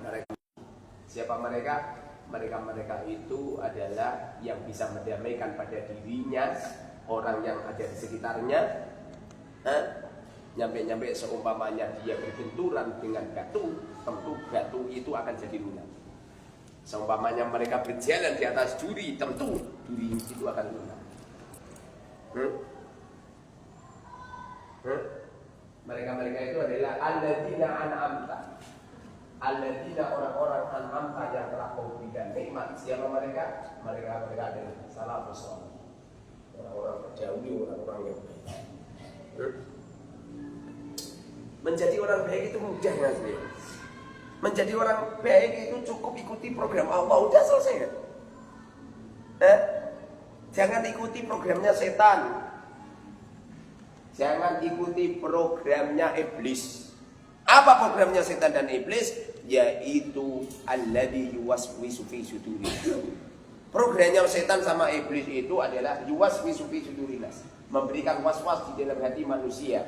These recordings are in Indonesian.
mereka? Siapa mereka? Mereka itu adalah yang bisa mendamaikan pada dirinya orang yang ada di sekitarnya. Nyampe-nyampe seumpamanya dia berbenturan dengan batu, tentu batu itu akan jadi lunak. Seumpamanya mereka berjalan di atas duri, tentu duri itu akan lunak. Mereka itu adalah alladzina an'amta. Alladzina orang-orang an'amta yang telah kau berikan nikmat. Siapa mereka? Mereka adalah salafus salih. Orang-orang terdahulu, orang-orang yang baik. Menjadi orang baik itu mudah ya. Menjadi orang baik itu cukup ikuti program Allah, udah selesai. Jangan ikuti programnya setan. Jangan ikuti programnya iblis. Apa programnya setan dan iblis? Yaitu alladzi yuwaswisu fi sudurin. Programnya setan sama iblis itu adalah yuwaswisu fi sudurin, memberikan was-was di dalam hati manusia.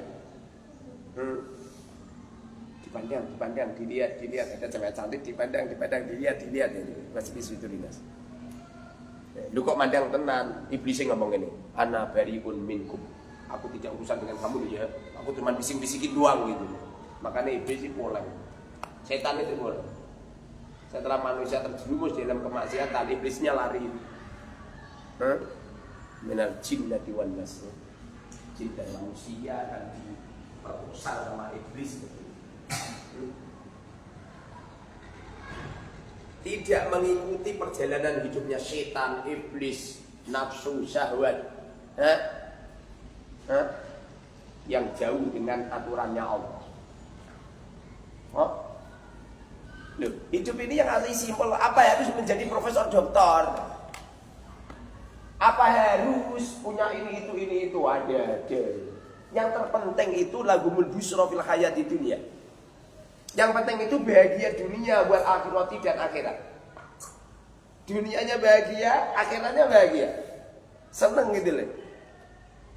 Dipandang, dilihat, ada cewek cantik dipandang, dilihat ini waswisu sudurin. Lu kok mandang tenan, iblis ngomong ini, ana bariun minkum. Aku tidak urusan dengan kamu ya. Aku cuma bising-bisikin doang gitu. Makanya iblis itu pulang. Setan itu pulang. Setelah manusia terjerumus dalam kemaksiatan, iblisnya lari. Minal jinnati wan nas. Jin dan manusia akan diperkosa sama iblis. Tidak mengikuti perjalanan hidupnya setan, iblis, nafsu, syahwat. Yang jauh dengan aturannya Allah. Loh, hidup ini yang asli simpel. Apa harus menjadi profesor doktor? Apa harus punya ini itu ada. Yang terpenting itu lagumul busra fil hayati dunia. Yang penting itu bahagia dunia wal akhirati dan akhirat. Dunianya bahagia, akhiratnya bahagia. Seneng gitu loh.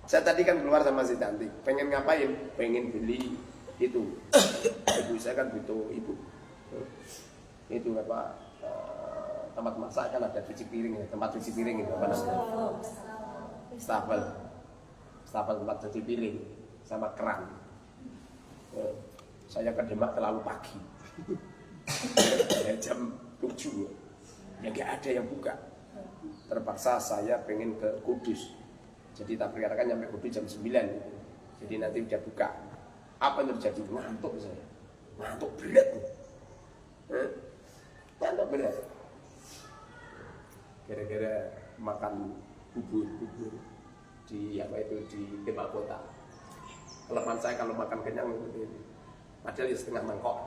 Saya tadi kan keluar sama si cantik, pengen ngapain? Pengen beli itu. Ibu saya kan butuh ibu. Itu apa? Tempat masak kan ada cuci piring ya, tempat cuci piring itu apa namanya? Stafel tempat cuci piring sama keran. Saya ke Demak terlalu pagi. Jam 7. Ya nggak ada yang buka. Terpaksa saya pengen ke Kudus. Jadi tak perkirakan nyampe Kudus jam 9 gitu. Jadi nanti udah buka. Apa yang terjadi? Ngantuk saya. Ngantuk berat. Ngantuk berat. Gara-gara makan bubur di apa itu di Demak Kota. Kelemahan saya kalau makan kenyang itu. Padahal ya setengah mangkok.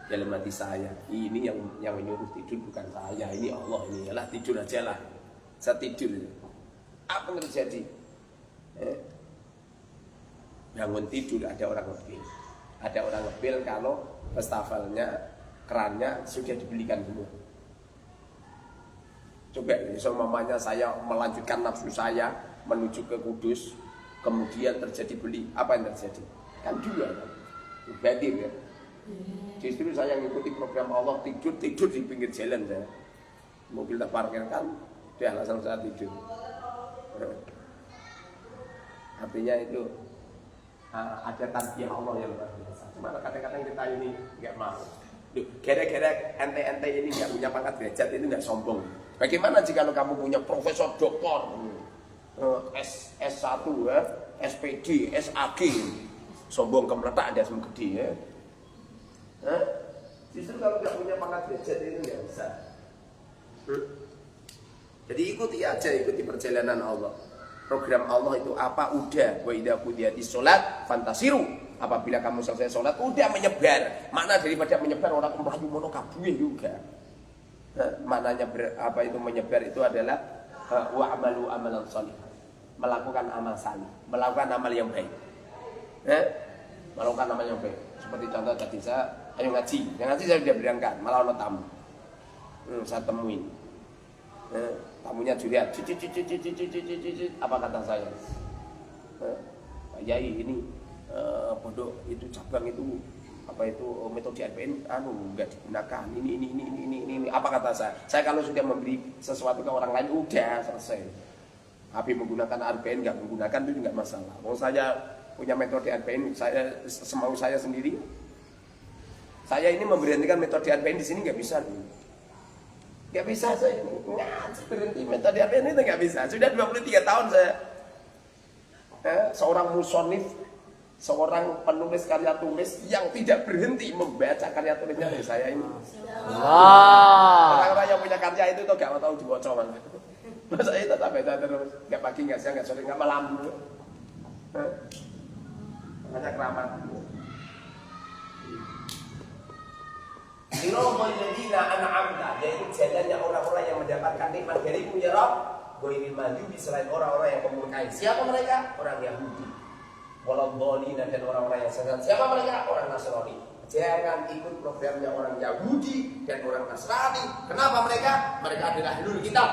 Dalam hati saya, ini yang menyuruh tidur bukan saya, ini Allah, ini yalah tidur aja lah. Saya tidur. Apa yang terjadi? Bangun tidur ada orang ngebil. Ada orang ngebil kalau wastafelnya, kerannya sudah dibelikan semua. Coba mamanya saya melanjutkan nafsu saya menuju ke Kudus, kemudian terjadi beli, apa yang terjadi? Kan dua kan? Badir ya. Justru saya ngikuti program Allah, tidur di pinggir jalan saya. Mobil tak parkirkan, dia langsung saya tidur. Artinya itu ada tarbiyah Allah yang luar biasa. Cuma kadang-kadang kita ini nggak mau. Gara-gara ente ini nggak punya pangkat derajat ini nggak sombong. Bagaimana jika kamu punya profesor doktor, S1, SPD, SAG, sombong kemeletak ada semua gede ya. Justru kalau nggak punya pangkat derajat itu nggak bisa. Jadi ikuti perjalanan Allah. Program Allah itu apa? Udah. Wa idza qudiyatis shalat fantasiru. Apabila kamu selesai sholat, udah menyebar. Makna daripada menyebar orang melayu mono kabeh juga. Maknanya apa itu menyebar itu adalah wa'malu amalan shalih. Melakukan amal salih, melakukan amal yang baik. Melakukan amal yang baik. Seperti contoh tadi saya ayo ngaji. Yang ngaji saya sudah berangkat, malah ada tamu. Saya temuin. Tamunya curiat. Apa kata saya? Pak Yai ini pondok itu cabang itu apa itu metode RPN enggak digunakan ini apa kata saya kalau sudah memberi sesuatu ke orang lain udah selesai. Habis menggunakan RPN enggak menggunakan itu enggak masalah. Kalau saya punya metode RPN saya semau saya sendiri. Saya ini memberhentikan metode RPN di sini enggak bisa nih. Enggak bisa saya ini. Berhenti metode RPN itu enggak bisa. Sudah 23 tahun saya seorang musonif, seorang penulis karya tulis yang tidak berhenti membaca karya tulisnya dari saya ini. Orang-orang yang punya karya itu tuh gak mau tahu dibocor mana. Saya tetap baca terus, gak pagi, gak siang, gak sore, gak malam. Banyak keramat. Sirotol ladzina an'amta, yaitu jalannya orang-orang yang mendapatkan nikmat darimu ya Rabb. Ghairil maghdubi, selain orang-orang yang memurkai. Siapa mereka? Orang Yahudi. Waladhdallin, dan orang-orang yang sesat. Siapa mereka? Orang Nasrani. Jangan ikut programnya orang Yahudi dan orang Nasrani. Kenapa mereka? Mereka adalah ahlul kitab.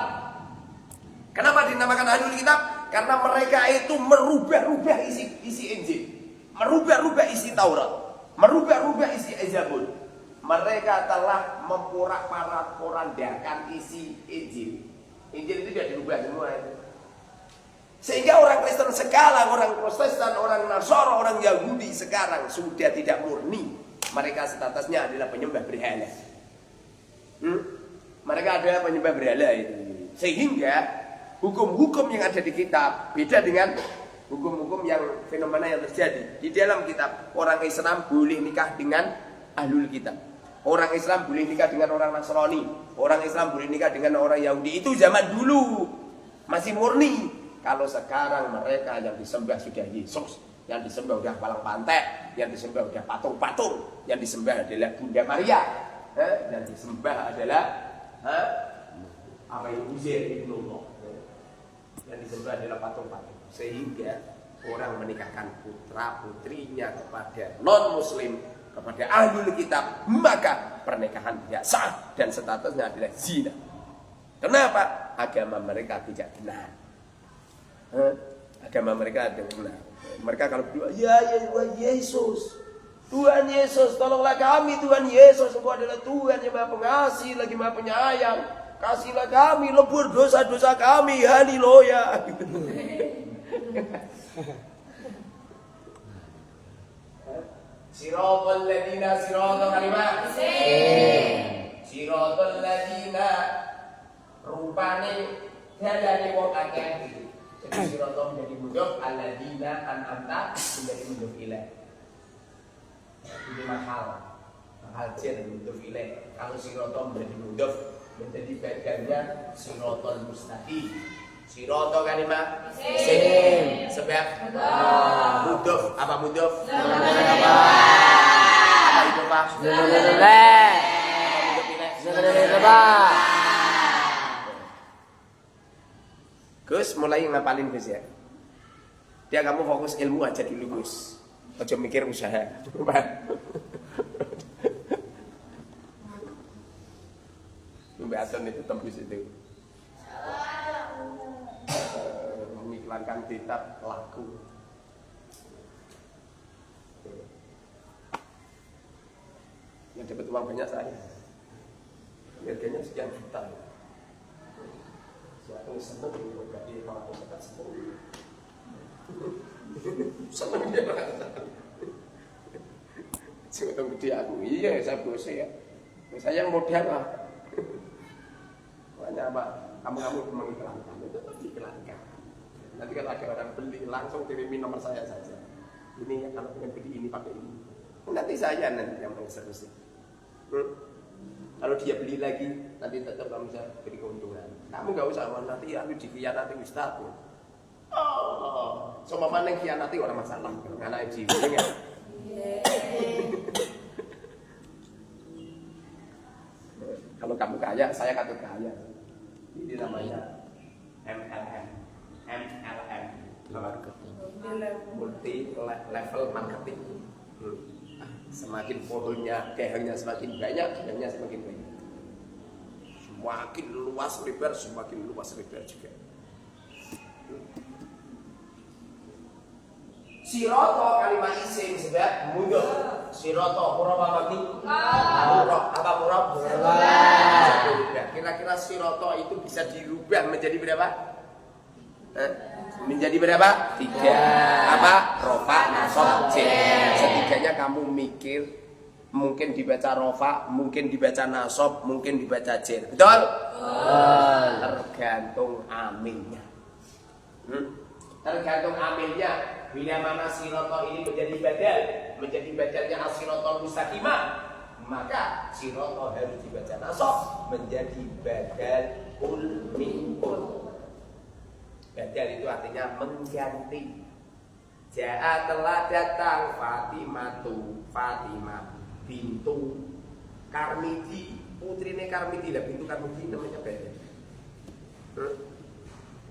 Kenapa dinamakan ahlul kitab? Karena mereka itu merubah-rubah isi Injil, merubah-rubah isi Taurat, merubah-rubah isi Zabur. Mereka telah memporak-porandakan isi Injil. Injil itu sudah dirubah semua itu. Sehingga orang Kristen sekarang, orang Protestan, orang Nasara, orang Yahudi sekarang sudah tidak murni. Mereka statusnya adalah penyembah berhala. Mereka adalah penyembah berhala itu. Sehingga hukum-hukum yang ada di kitab beda dengan hukum-hukum yang fenomena yang terjadi. Di dalam kitab orang Islam boleh nikah dengan ahlul kitab. Orang Islam boleh nikah dengan orang Nasrani. Orang Islam boleh nikah dengan orang Yahudi. Itu zaman dulu masih murni. Kalau sekarang mereka yang disembah sudah Yesus, yang disembah udah palang pantek, yang disembah udah patung-patung, yang disembah adalah Bunda Maria, yang disembah adalah apa itu Uzair ibnullah, yang disembah adalah patung-patung. Sehingga orang menikahkan putra putrinya kepada non Muslim, kepada ahlul kitab, maka pernikahan tidak sah dan statusnya adalah zina. Kenapa? Agama mereka tidak benar. Agama mereka tidak benar. Mereka kalau berdoa, ya Yesus, Tuhan Yesus, tolonglah kami Tuhan Yesus, Engkau adalah Tuhan yang Maha Pengasih lagi Maha Penyayang. Kasihlah kami, lebur dosa-dosa kami, haleluya. Sirotol ladina, sirotol kalimah. Sirotol ladina, rupane dalane wong akeh. Jadi sirotol menjadi mudhof, aladina an'amta menjadi mudhof ilaih. Ini mahal jen mudhof ilaih. Kalau sirotol menjadi mudhof, menjadi bagiannya sirotol mustaqim. Sirotol kalimah sim. Sebab mudhof, apa mudhof? Apa itu Pak? Gus mulai ngapalin Gus ya. Dia kamu fokus ilmu aja dulu Gus. Aja mikir usaha. Mbak Aton itu tembus itu. Mengiklankan kitab laku. Yang dapat uang banyak saya. Harganya sekian juta. Siapa yang seneng berarti kalau aku sekat seneng. Seneng dia banget. Sebetulnya gede aku. Iya saya bose ya. Saya yang modal lah. Makanya apa? Kamu mengiklankan itu diiklankan. Nanti kalau ada orang beli langsung kirimi nomor saya saja. Ini ya kalau pengen beli ini pakai ini. Nanti saya nanti yang mengeksekusi. Kalau dia beli lagi, nanti tetap kamu bisa beri keuntungan. Kamu nggak usah nanti aku dikhianati Ustaz. Oh, sama mana yang khianati orang masalah. Karena jiwanya. Kalau kamu kaya, saya katut kaya. Ini namanya MLM. Multi level marketing. Semakin pohonnya, dahannya semakin banyak, dahannya semakin banyak. Semakin luas lebar juga. Siroto kalimat isim sebab mudhof. Siroto, murab apa mabni? Murab. Apa murab? Kira-kira siroto itu bisa dirubah menjadi berapa? Menjadi berapa? 3. Apa? Rofa, nasab, jen. Setiganya kamu mikir, mungkin dibaca rofa, mungkin dibaca nasab, mungkin dibaca jen. Betul? Tergantung amilnya. Tergantung amilnya. Bila mana siroto ini menjadi badal, menjadi badalnya as-sirotol mustaqimah, maka siroto harus dibaca nasab menjadi badal min kul. Badal itu artinya mengganti. Ja'a telah datang Fatimah bintu Karmidi, putrine Karmidi lah, bintu Karmidi namanya badal.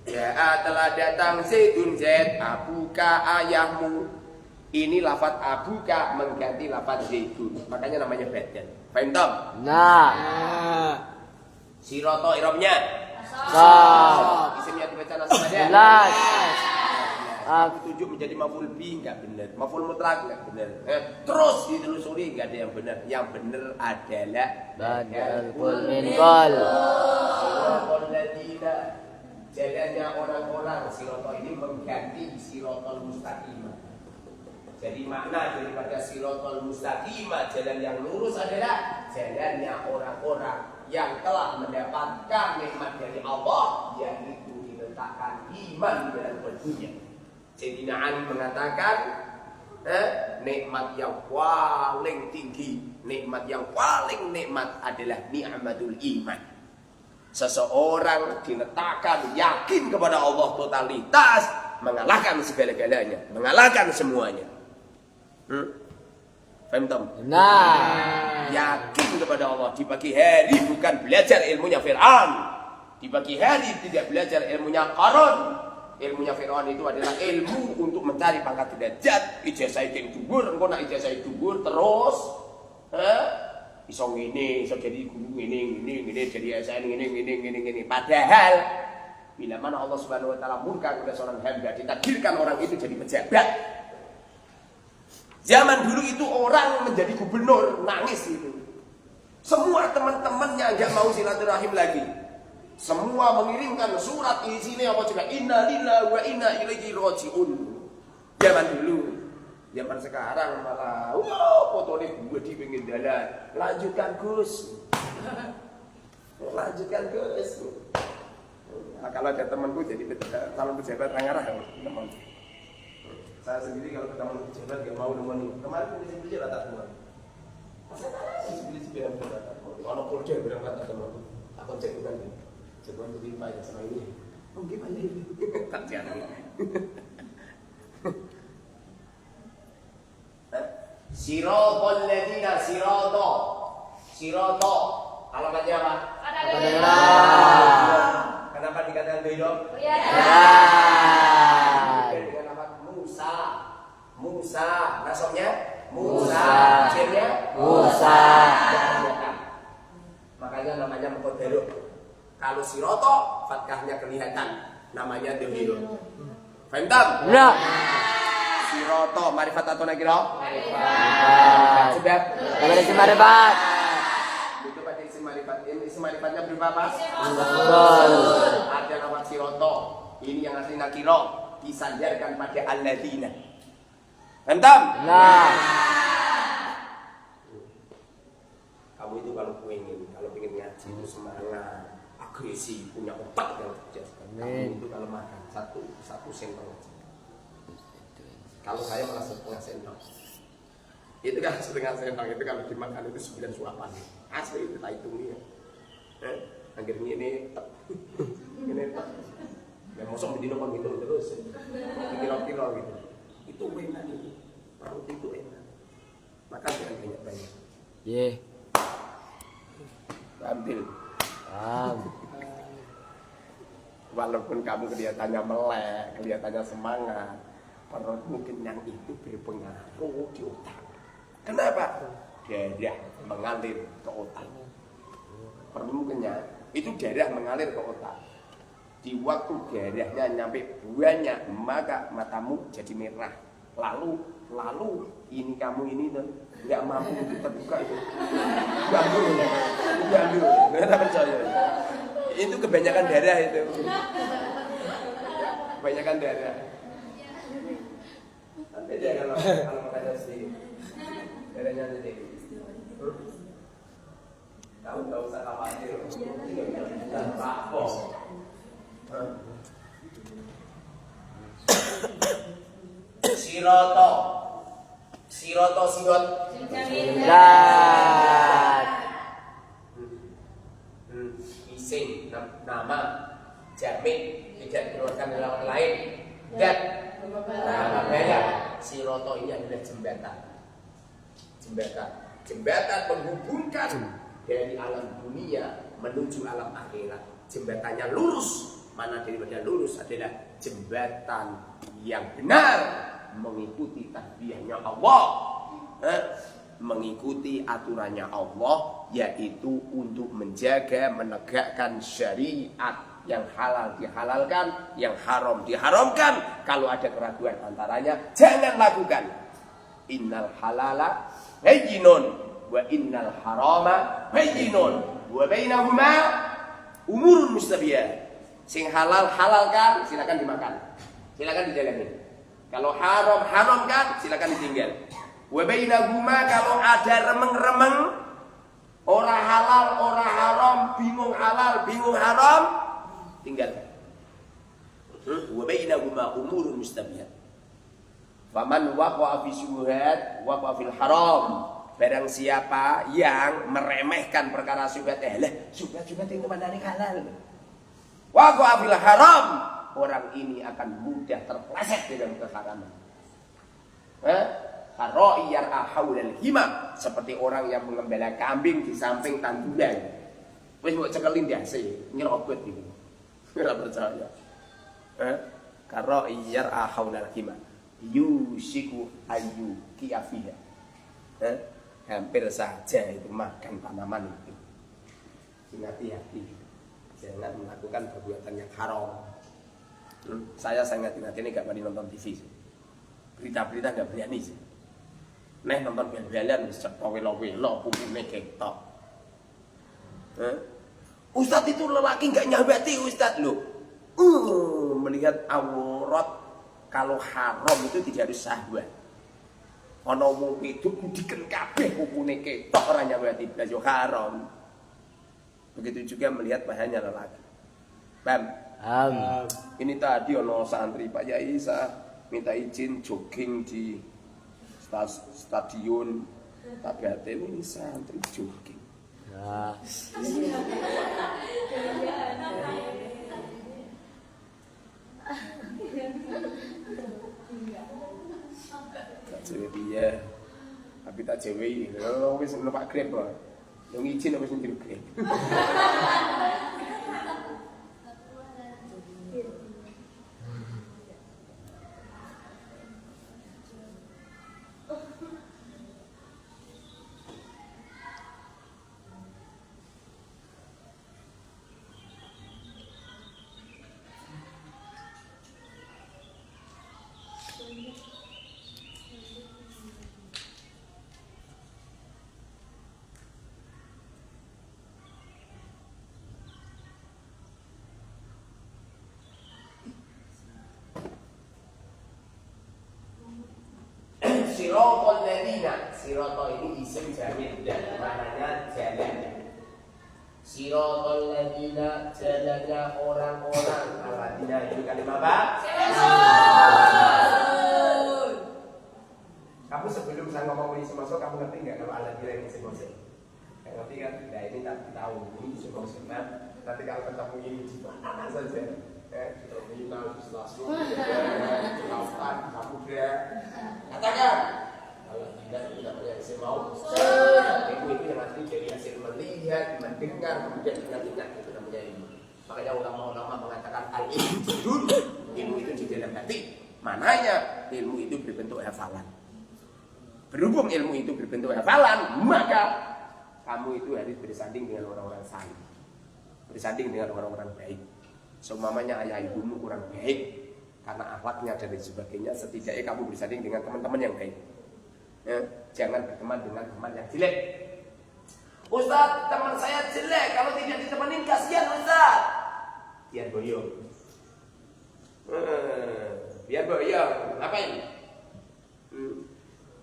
Ja'a telah datang Zaidun Zaid, abuka ayahmu. Ini lafaz abuka mengganti lafaz Zaidun, makanya namanya badal. Paham tak? Nah. Siroto irobnya. Isimnya dibaca nasab aja. Jelas. 7 menjadi maf'ul bi enggak benar. Maf'ul mutlak enggak benar. Terus ditelusuri enggak ada yang benar. Yang benar adalah Badal min qal. Jalannya orang-orang siroto ini mengganti sirotol mustaqimah. Jadi makna daripada sirotol mustaqimah, jalan yang lurus adalah jalannya orang-orang yang telah mendapatkan nikmat dari Allah, yaitu diletakkan iman dalam kalbunya. Sayyidina Ali mengatakan, nikmat yang paling tinggi, nikmat yang paling nikmat adalah ni'matul iman. Seseorang diletakkan yakin kepada Allah totalitas, mengalahkan segala-galanya, mengalahkan semuanya. Faham tak? Nah. Yakin kepada Allah. Di pagi hari bukan belajar ilmunya Fir'aun. Di pagi hari tidak belajar ilmunya Qarun. Ilmunya Fir'aun itu adalah ilmu untuk mencari pangkat derajat. Ijazah itu dhuwur, engko nek ijazah itu dhuwur terus iso ngene, iso jadi guru ngene, jadi ASN ngene. Padahal bila mana Allah Subhanahu wa taala murka kepada seorang hamba, ditakdirkan orang itu jadi pejabat. Zaman dulu itu orang menjadi gubernur nangis itu. Semua teman-temannya enggak mau silaturahim lagi. Semua mengirimkan surat isinya apa coba? Inna lillahi wa inna ilaihi rajiun. Zaman dulu. Zaman sekarang malah fotonya gue di pinggir jalan. Lanjutkan Gus. Lanjutkan Gus. Nah, kalau ada temanku jadi calon pejabat rangarah teman. Saya sendiri kalau ketemu pejabat gak mau nemenin. Kemarin aku bisa rata teman. Masa sih bilang rata. Kalau polda berangkat teman. Aku cek bukan. Coba lebih banyak sama ini. Oh gimana ini? Tak jadi. Sirotol ladina siroto alamatnya apa? Kenapa dikatakan beda? Dengan nama Musa nasabnya Musa jennya Musa. Makanya namanya muqaddarah. Kalau siroto fathahnya kelihatan, namanya dohiro. Faham tak? Nah. Siroto, marifat atau nakiro? Marifat. Sudah? Pada isim marifat. Itu pada isim marifat. Isim marifatnya berupa apa? Betul. Ada lafaz siroto. Ini yang asli nakiro. Disandarkan pada alladzina. Hentam? Nah. Kamu itu kalau pengen ngaji itu semangat, agresi, punya otak yang cerdas. Kamu itu kalau makan satu sendok. Kalau saya malah setengah sendok. Itu kan setengah sendok itu kalau dimakan itu 9 suapan. Asli itu tak hitungnya. Akhirnya ini tak. Ya mosok bedino kon gitu terus. Kira-kira gitu. Itu enak itu. Perut itu enak. Makan jangan banyak-banyak. Ye. Ambil. Walaupun kamu kelihatannya melek, kelihatannya semangat, perutmu kenyang itu berpengaruh di otak. Kenapa? Darah mengalir ke otak. Perutmu kenyang, itu darah mengalir ke otak. Di waktu darahnya nyampe banyak, maka matamu jadi merah. Lalu ini kamu ini tuh nggak mampu untuk terbuka itu. Diambil, nggak percaya. Itu kebanyakan darah itu. Kebanyakan darah. Beda kalau makanya sedikit. Darahnya sedikit. Kamu nggak usah khawatir. Apa? Siroto sirot. Dan Ising nama jamin tidak dikeluarkan dari orang lain. Dan nama bayar. Siroto ini adalah jembatan menghubungkan dari alam dunia menuju alam akhirat. Jembatannya lurus. Mana daripada lurus adalah jembatan yang benar mengikuti tadbirnya Allah, mengikuti aturannya Allah, yaitu untuk menjaga menegakkan syariat, yang halal dihalalkan, yang haram diharamkan. Kalau ada keraguan antaranya, jangan lakukan. Innal halala bayyinun wa innal harama bayyinun wa bainahuma umurun mustabiyah. Sing halal halalkan, silakan dimakan, silakan dijalani. Kalau haram haramkan, silakan ditinggal. Wa bainahuma, kalau ada remeng-remeng, ora halal ora haram, bingung halal bingung haram, tinggal. Wa bainahuma umurun mustabiyah. Faman waqa'a fi syubhat waqa'a fil haram. Barang siapa yang meremehkan perkara syubhat, syubhat itu mana halal. Waqa'a fil haram, orang ini akan mudah terpleset dalam keharaman. Kara'iyar ahawlal hima, seperti orang yang mengembala kambing di samping tanduran. Wis mbok cekelin dase, nyerobot iki. Ora percaya. Kara'iyar ahawlal hima, yusiku ayu kiafiha. Hampir saja itu makan tanaman itu. Hati-hati. Jangan melakukan perbuatan yang haram. Saya sangat hati-hati ini gak berani nonton TV sih. Berita-berita gak berani sih. Nonton bel-belan bisa welo-welo pupune ketok. Ustadz itu lelaki gak nyabati Ustadz loh. Melihat aurat kalau haram itu tidak harus syahwat. Ana wong wedok kudiken kabeh pupune ketok ora nyabati blas yo haram. Begitu juga melihat bahannya lelaki. Bam. Ini tadi ono santri Pak Yai minta izin jogging di stadion. Tabaten ini santri jogging. Ya. Tak cewek dia. Tapi tak cewek. Lho wis numpak Grab kok. Yang izin apa sing Grab. Sirotol ladina, sirotol ini isim jamil dan maknanya jalan. Sirotol ladina, jalannya orang-orang. Aladina itu kalimat apa? Kamu sebelum saya ngomong ini semua, kamu ngerti nggak kalau aladina ini semua? Ngerti kan? Nah ini tak tahu ini semua. Nanti kalau ketemu ini di mana saja? Di terminal, di stasiun, di lautan, di samudra. Katakan. Kalau tidak punya hasil mau. Itu yang asli dari hasil melihat, mendengar, kemudian ingat-ingat itu namanya ilmu. Makanya ulama-ulama mengatakan al-ilmu judul, ilmu itu di dalam hati. Mananya ilmu itu berbentuk hafalan. Berhubung ilmu itu berbentuk hafalan, maka kamu itu harus bersanding dengan orang-orang saleh. Bersanding dengan orang-orang baik. Seumpamanya ayah ibumu kurang baik, karena akhlaknya dan sebagainya, setidaknya kamu bersanding dengan teman-teman yang baik. Ya, jangan berteman dengan teman yang jelek. Ustaz, teman saya jelek, kalau tidak ditemenin kasihan Ustaz. Biar boyong. Biar boyong, ngapain?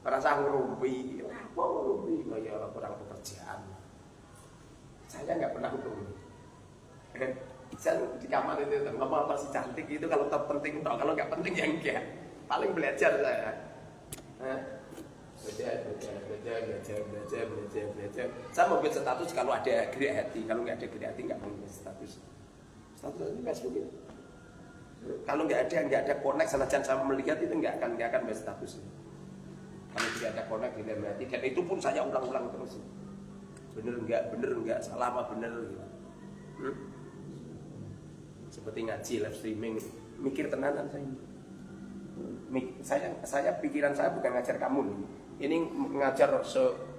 Perasa ngurumpi, apa ngurumpi? Kayak kurang pekerjaan. Saya nggak pernah ngurumpi. Saya di kamar itu ngomong masih cantik itu kalau penting toh, kalau nggak penting ya enggak. Paling belajar saya. Belajar. Saya mau buat status kalau ada gerak hati, kalau nggak ada gerak hati nggak mau buat status. Status itu Facebook itu. Kalau nggak ada connect senajan saya melihat itu nggak akan buat status. Kalau tidak ada connect di dalam hati, dan itu pun saya ulang-ulang terus. Bener enggak, salah apa bener gitu. Seperti ngaji live streaming, mikir tenanan saya pikiran saya bukan ngajar kamu nih. Ini ngajar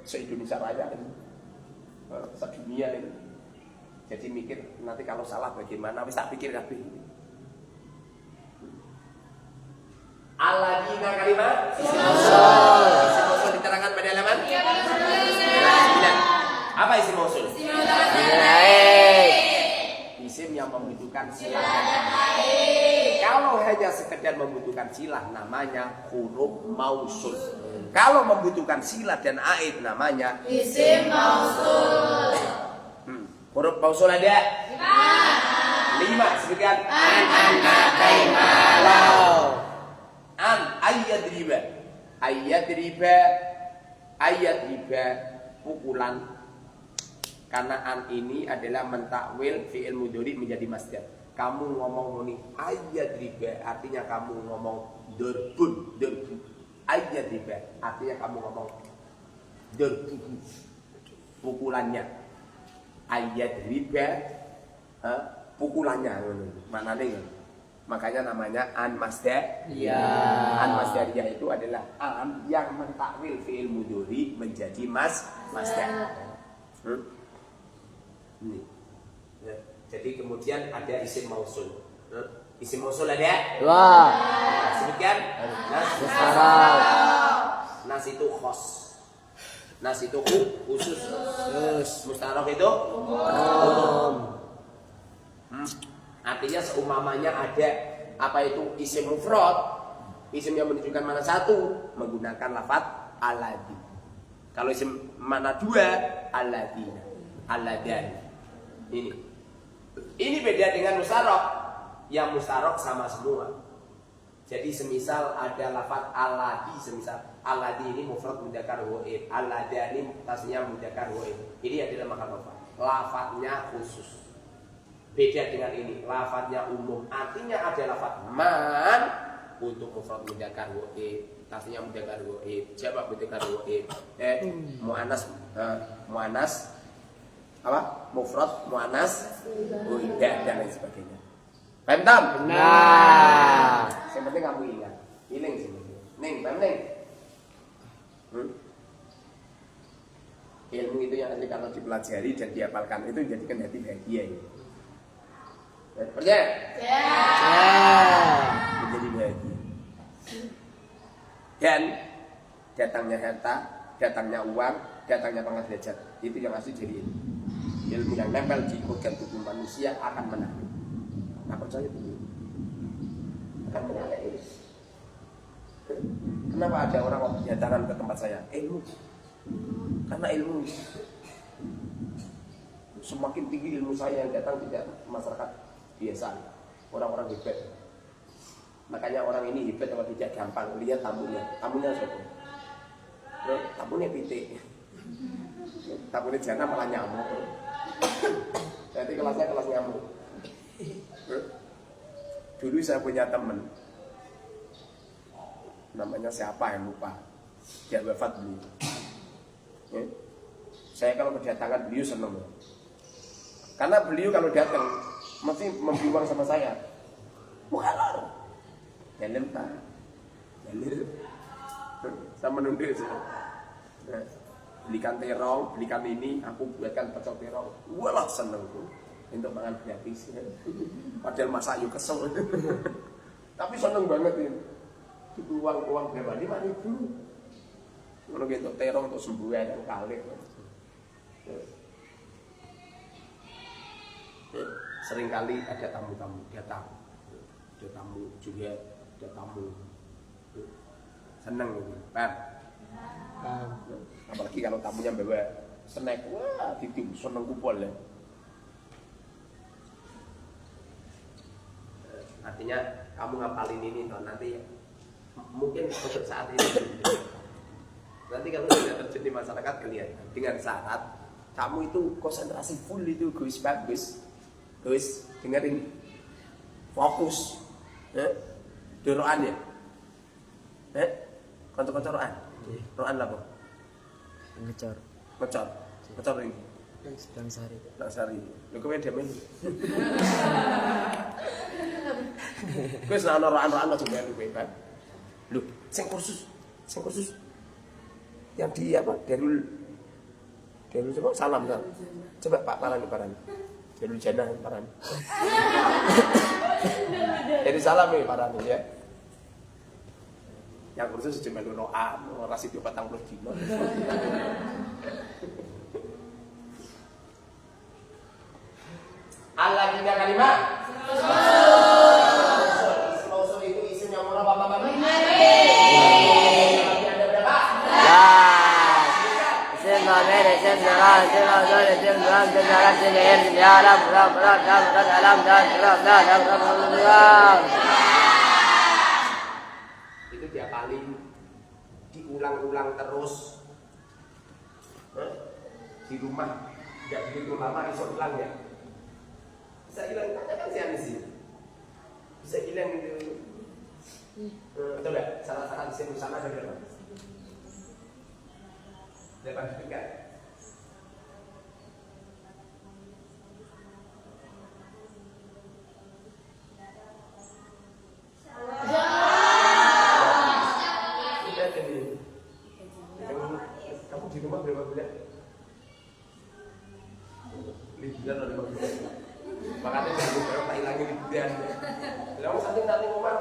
se-Indonesia Raya ini, sedunia ini. Jadi mikir nanti kalau salah bagaimana, wis tak pikir kabeh. Alladzina kalimat isim mausul diterangkan pada halaman 9. Apa isim mausul? Isim yang membutuhkan silah. Kalau hanya sekedar membutuhkan silah namanya huruf mausul. Kalau membutuhkan silah dan aid namanya isim mausul. Huruf mausul ada 5. Sebutkan. An ayadriba pukulan. Karena an ini adalah mentakwil fi'il mudhari menjadi masdar. Kamu ngomong ini ayadriba artinya kamu ngomong darbun. Ayadriba artinya kamu ngomong darbun, pukulannya. Ayadriba pukulannya maknanya. Makanya namanya an masdariyah. An masdariyah itu adalah an yang mentakwil fi'il mudhari menjadi masdar. Ini. Ya. Jadi kemudian ada isim mausul. Isim mausul ada? Wah. Sebutkan. Nas itu khos. Nas itu khusus. Mustaraf itu umum. Artinya seumpamanya ada apa itu isim mufrad, isim yang menunjukkan mana satu menggunakan lafaz alladzi. Kalau isim mana dua alladzina, alladani. Ini beda dengan mustarok. Yang mustarok sama semua. Jadi semisal ada lafaz alladzi, semisal alladzi ini mufrad mudzakkar ghaib, alladani tasnya mudzakkar ghaib. Ini adalah makna lafaz. Lafaznya khusus. Beda dengan ini, lafaznya umum. Artinya ada lafaz man untuk mufrad mudzakkar ghaib, tasnya mudzakkar ghaib, jamak mudzakkar ghaib, muannas apa? Mufrad, muannas, dan lain sebagainya. Paham tam? Benar. Yang penting kamu ingat. Iling sih. Ning, paham ning? Ilmu itu yang nanti kalau dipelajari dan dihafalkan itu jadikan hati bahagia ini. Percaya? Ya. Menjadi bahagia. Dan datangnya harta, datangnya uang, datangnya pangkat derajat itu yang asli jadi ilmu yang nempel di organ tubuh manusia akan menarik. Nah percaya itu akan menarik. Kenapa ada orang datang ke tempat saya? Ilmu. Karena ilmu. Semakin tinggi ilmu saya yang datang tidak masyarakat biasa, orang-orang hebat. Makanya orang ini hebat kalau tidak gampang lihat tamunya. Tamunya siapa? Tamunya pitik. Tamunya jana malah nyamuk. Jadi kelasnya kelas nyamuk. Dulu saya punya teman, namanya siapa yang lupa, dia wafat beliau. Saya kalau kedatangan beliau senang, karena beliau kalau datang mesti memberi uang sama saya. Bukan dalam tak, dalam. Saya menunda saya. Belikan terong, belikan ini, aku buatkan pecel terong. Walah seneng tuh untuk makan gratis. Padahal masak yuk kesel. Tapi seneng banget ini. Itu uang berapa? 5.000. Kalau gitu terong untuk sembuhan yang kali. Seringkali ada tamu-tamu datang. Ada tamu juga, ada tamu. Seneng gitu, Pak. Apalagi kalau tamunya bawa snack, wah, titik seneng kumpul ya. Artinya kamu ngapalin ini toh nanti mungkin untuk saat ini nanti kamu sudah terjun di masyarakat kelihatan dengan syarat kamu itu konsentrasi full itu Gus bagus Gus dengerin fokus doaan ya konco-konco roan lah kok ngecor ini Langsari lu kowe demen wis ana roan-roan aja melu kowe Pak lho sing kursus yang di apa Darul coba salam kan coba Pak Parani Darul Jannah Parani jadi salam nih Parani ya yang kursus cuma melu roa ora sida 40 dino Allah kita kalimat Mausul itu isinya murah apa? Ada berapa? Itu dia paling diulang-ulang terus di rumah nggak begitu lama iso hilang ya bisa hilang kan sih bisa hilang itu coba salah-salah di sana ada berapa? 8 juta. Kamu di rumah berapa bulan? Liburan atau 5 bulan? Makanya jangan lupa tak hilangin liburan. Lalu nanti ngomong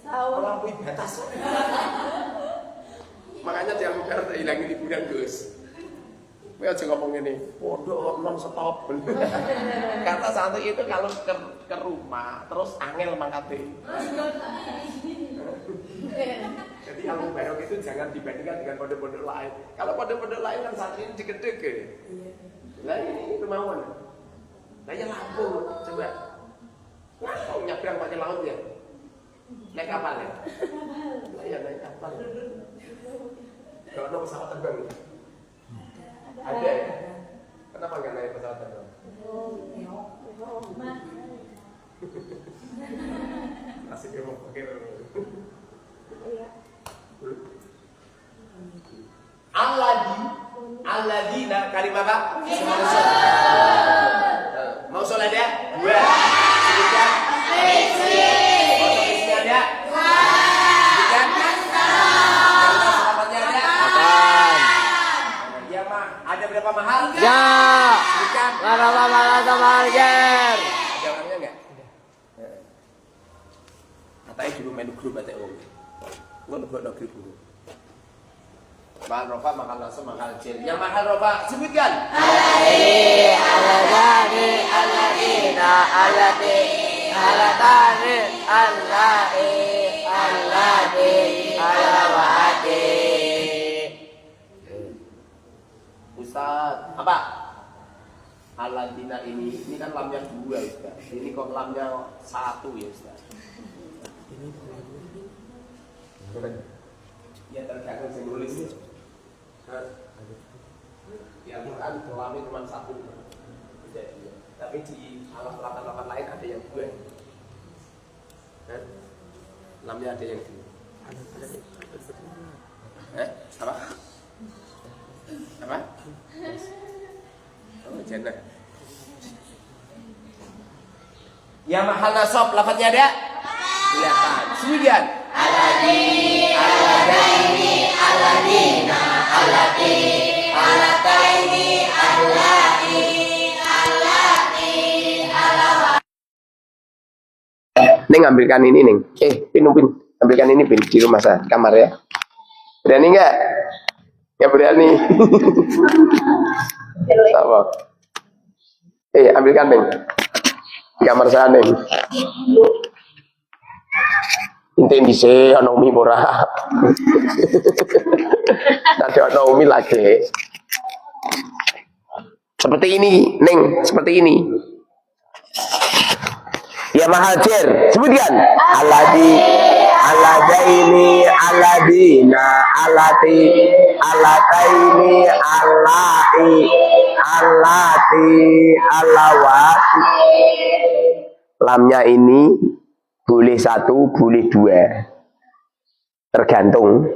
melampaui batas. Makanya jangan lupa tak hilangin liburan Gus. Gue aja ngomong ini, pondok non stop. Kata santri itu kalau ke rumah terus angel mangkate. Jadi ilmu barok itu jangan dibandingkan dengan pondok-pondok lain. Kalau pondok-pondok lain kan santri ini deket-deket. Nah ini kemauan. Nah ya Lampung, coba. Lampung nyebrang pakai laut ya. Naik kapal ya. Nah ya naik kapal. Kalau ada pesawat terbang. Ada ya? Kenapa nggak naik pesawat terbang? Masih mau pakai. Alladina kalimat apa? Mau sholat ya? 2. Sebutkan. Foto isinya ada? Sebutkan. Selamatnya ada? Ya mah. Ada berapa mahal? Ya. Sebutkan. Berapa mahal sama Alger? Ada orangnya enggak? Katanya dulu menu grup atau om. Gue buat grup dulu. Mahal rofa, mahal langsung, mahal jil. Yang mahal rofa, sebutkan. Ustaz, apa? Aladina ini kan lamnya 2 Ustaz. Ini kok lamnya 1 ya Ustaz. Ya tergantung yang nulis. Di Al-Quran lamnya cuma 1. Tapi di alat-alat lain ada yang 2. Lamnya ada yang 2. Apa? Apa? Oh, jannah. Ya mahal nasab, lafadznya ada? Kelihatan. Kemudian Ning ambilkan ini Ning. Pin, ambilkan ini Pin di rumah saya, kamar ya. Berani enggak? Ya berani. Apa? Ambilkan Ning. Di kamar saya Ning. Intin dise ana umi ora. Ada ana umi lagi. Seperti ini, Neng, seperti ini. Ya mahal cer, sebutkan. Aladaini, aladina, alati, alataini, alati, alawati. Lamnya ini boleh 1, boleh 2. Tergantung.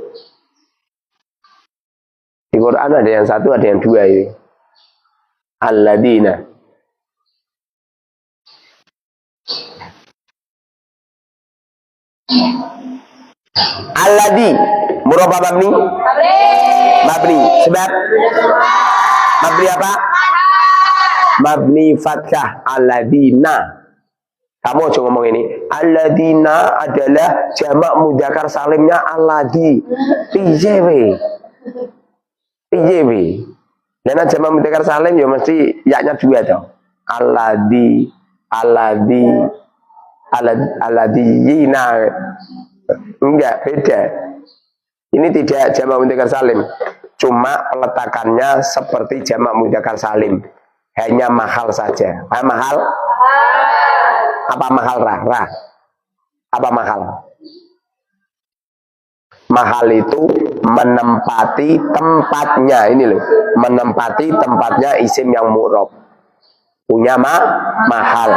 Di Quran ada yang 1, ada yang 2 ini. Alladina. Alladi murabba mabni? Mabni. Sebab mabni apa? Mabni fathah. Alladina. Kamu coba ngomong ini. Alladina adalah jamak mudzakkar salimnya alladi. PJW. Karena jamak mudzakkar salim ya mesti yaknya 2 toh. Aladiyina. Enggak, beda. Ini tidak jamak mudzakkar salim. Cuma peletakannya seperti jamak mudzakkar salim. Hanya mahal saja. Mahal? Apa mahal Ra? Apa mahal? Mahal itu menempati tempatnya, ini loh, menempati tempatnya isim yang mu'rab. Punya mahal.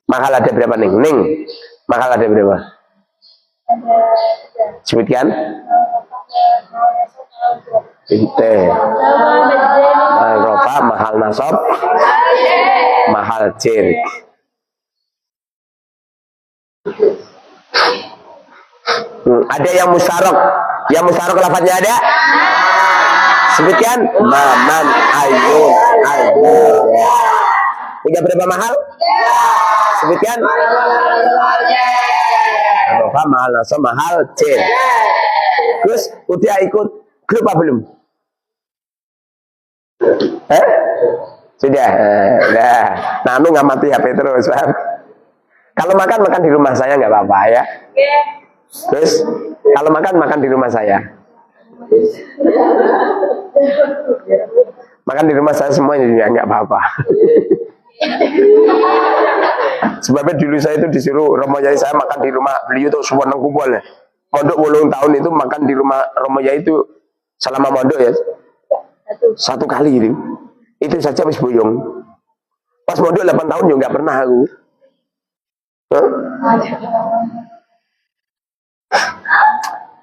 Mahal ada berapa Ning? Mahal ada berapa? Sebutkan. Inte. Rofa, mahal nasab, mahal cer. Ada yang musyarak. Yang musyarak lafadznya ada? Sebutkan. Maman, ayun, ayun. Punya berapa mahal? Sebutkan. Rofa, mahal nasab, mahal cer. Terus udah ikut grup apa belum? Sudah. Nah, anu ngamati HP terus, Bang. Kalau makan di rumah saya nggak apa-apa ya. Terus kalau makan di rumah saya. Makan di rumah saya semuanya juga nggak apa-apa. Sebabnya dulu saya itu disuruh Romo Yai saya makan di rumah beliau tuh semua kumpul ya. Mondok 8 tahun itu makan di rumah Romo Yai itu selama mondok ya. 1 kali itu. Itu saja wis boyong. Pas mondok 8 tahun juga nggak pernah aku.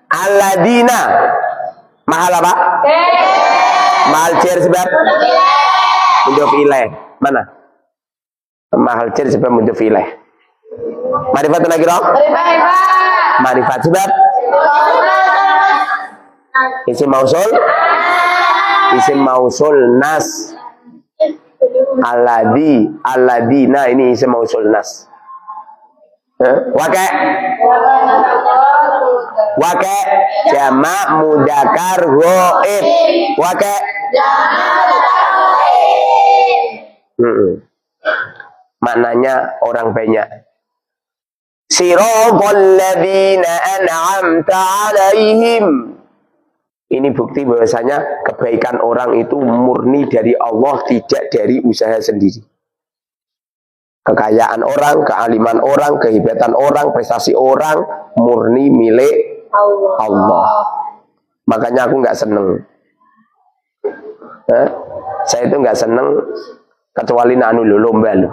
Aladina mahal apa? Mahal cer sebab mudhof ilaih. Mana? Mahal cer sebab mudhof ilaih. Ma'rifat nakira? Ma'rifat sebab isim mausul. Isim mausul nas. Aladina ini isim mausul nas. Wake jamak mudzakkar ghaib. Wake maknanya orang banyak. Siratal ladzina an'amta 'alaihim. Ini bukti bahwasanya kebaikan orang itu murni dari Allah, tidak dari usaha sendiri. Kekayaan orang, kealiman orang, kehebatan orang, prestasi orang murni milik Allah. Makanya aku nggak seneng. Saya itu nggak seneng kecuali anu lomba lo,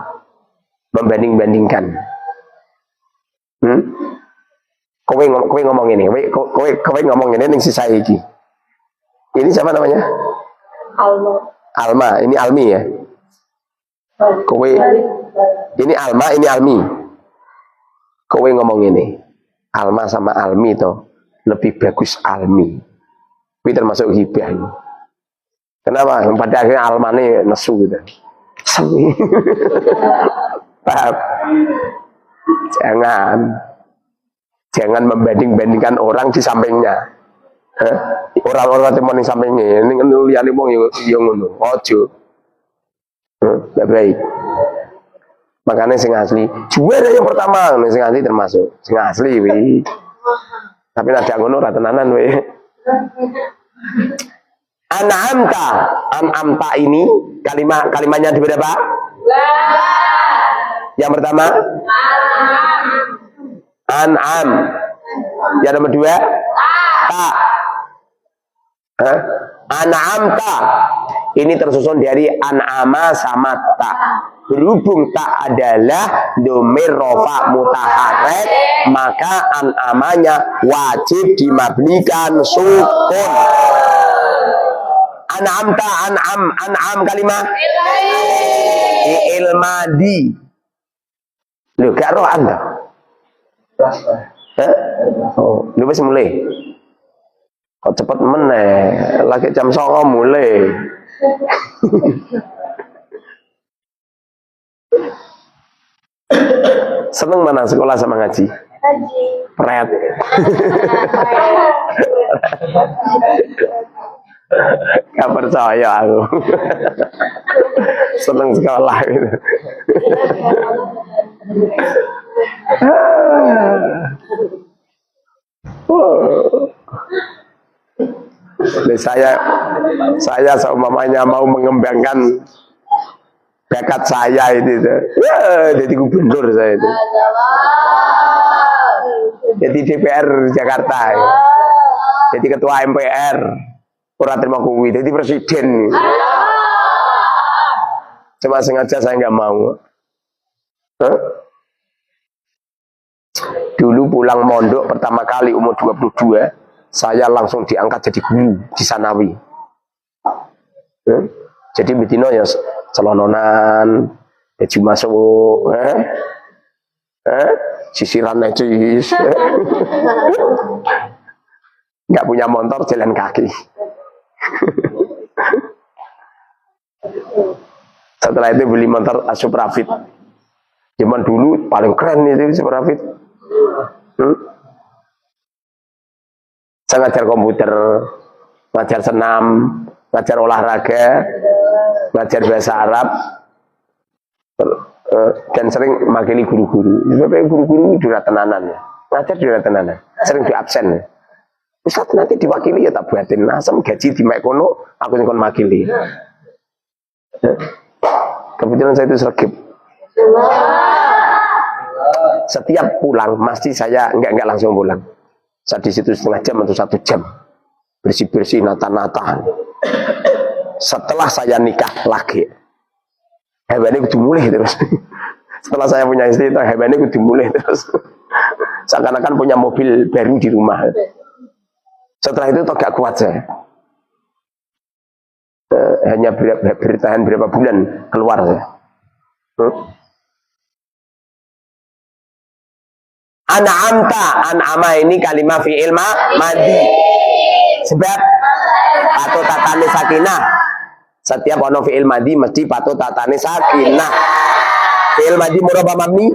membanding-bandingkan. Kowe ngomong ini, kowe ngomong ini ning sisa iki. Ini siapa namanya? Alma, ini Almi ya. Kowe ini Alma, ini Almi. Kowe ngomong ini. Alma sama Almi toh lebih bagus Almi. Ini termasuk hibah ini. Kenapa? Pada akhirnya Alma ini nesu gitu. Paham? Jangan membanding-bandingkan orang di sampingnya. Orang-orang teman di sampingnya ini kan liyane wong yo ngono. Ojo. Enggak baik. Makanya sing asli juara yang pertama, sing asli termasuk sing asli wi. Tapi ada ngono ra tenanan wi. An'amta ini kalimatnya di berapa? Yang pertama an'am. Yang nomor dua ta. An'amta ini tersusun dari an'ama sama ta. Berhubung ta adalah domir rofa mutaharek, maka an'amanya wajib dimabnikan sukun. An'amta, an'am kalimah fi'il madi. Lho gak roh Anda? Oh, lu wis mulai. Kok cepet meneh, lagi jam 09.00 mulai. Seneng mana sekolah sama ngaji? Ngaji. Pret. Gak percaya aku. Seneng sekolah gitu. Saya seumpamanya mau mengembangkan bakat saya itu, jadi gubernur saya itu, jadi DPR Jakarta, jadi ketua MPR, orang terima kuwi, jadi presiden. Cuma sengaja saya nggak mau. Dulu pulang mondok pertama kali umur 22, saya langsung diangkat jadi guru di Sanawi. Jadi betino ya celononan, baju masuk, sisiran necis, nggak punya motor, jalan kaki. Setelah itu beli motor Suprafit. Zaman dulu paling keren itu Suprafit. Saya ngajar komputer, ngajar senam, ngajar olahraga, ngajar bahasa Arab, dan sering makili guru-guru. Sebabnya guru-guru dura tenanan ya, ngajar dura tenanan, sering di absen. Ustaz nanti diwakili ya tak buatin, asam gaji di Mekono, aku yang kon makili. Kebetulan saya itu sergip. Setiap pulang, pasti saya enggak langsung pulang. Saya di situ setengah jam atau 1 jam, bersih-bersih, nata-nata. Setelah saya nikah lagi, hebatnya kudu mulai terus. Setelah saya punya istri, itu hebatnya kudu mulai terus. Seakan-akan punya mobil baru di rumah. Setelah itu gak kuat saya. Hanya bertahan berapa bulan keluar saya. An'ama ini kalimat fi'il madi. Sebab patut tatane sakinah. Setiap ono fi'il madi mesti patut tatane sakinah. Fi'il madi murabba mabni?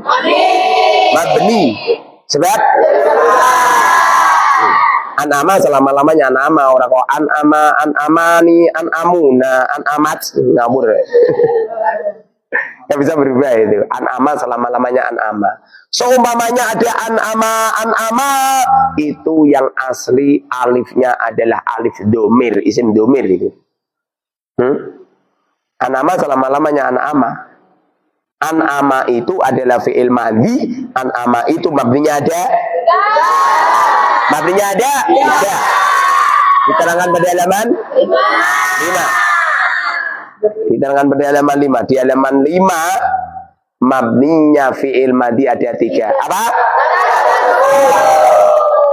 Mabni. Sebab an'ama selama-lamanya an'ama, orang kok an'amani, an'amuna, an'amat ngawur. Ya bisa berubah itu. An'ama selama-lamanya an'ama. Seumpamanya ada an'ama itu yang asli alifnya adalah alif domir, isim domir itu. An'ama selama-lamanya an'ama. An'ama itu adalah fi'il madhi. An'ama itu mabninya ada. Mabninya ada? Tidak. Diterangkan pada halaman 5. Diterangkan pada halaman 5. Di halaman 5 mabninya fi'il madhi ada 3. Apa?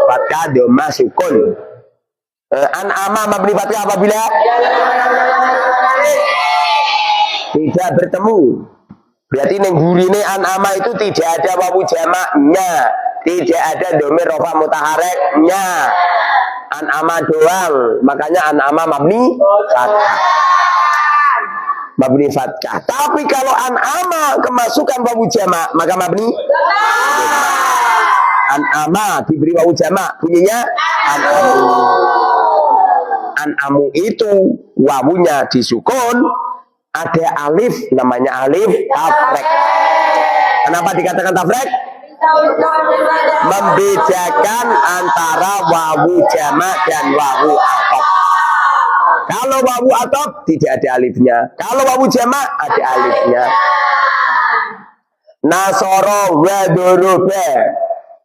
Fathah, dhamma, sukun. An'ama mabni fathah apabila tidak bertemu. Berarti nenggurine an'ama itu tidak ada wawu jamaknya, tidak ada dhamir rafa mutahareknya. An'ama doang. Makanya an'ama mabni fathah. mabni fathah. Tapi kalau an'ama kemasukan wawu jamak, maka mabni an'ama diberi wawu jamak, bunyinya an'amu. An'amu itu wawunya disukun, ada alif, namanya alif tafrek. Kenapa dikatakan tafrek? Membedakan antara wawu jamak dan wawu atop. Kalau wawu atop tidak ada alifnya. Kalau wawu jamak ada alifnya. Nasoro wa duruba.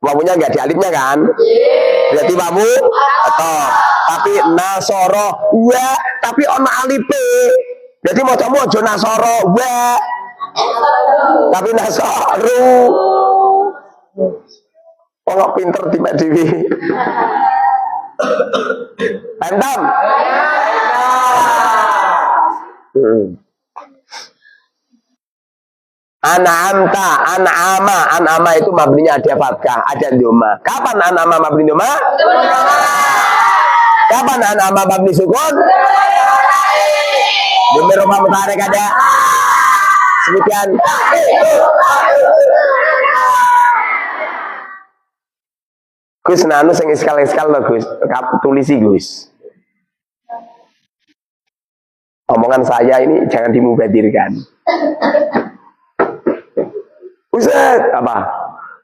Wawunya nggak ada alifnya kan? Berarti wawu atop. Tapi nasoro wa tapi ono alife. Berarti mau kamu aja nasoro wa. Tapi nasoru. Oh pinter di Dewi. Paham? An'amta, an'ama itu mabninya ada fathah, ada doma. Kapan an'ama mabni doma? Kapan an'ama mabni sukun? Demi rumah mutarik ada. Sebutkan. Gus nanu sing iskal-iskal lho Gus. Tulisi Gus. Omongan saya ini jangan dimubadirkan. Ustaz, apa?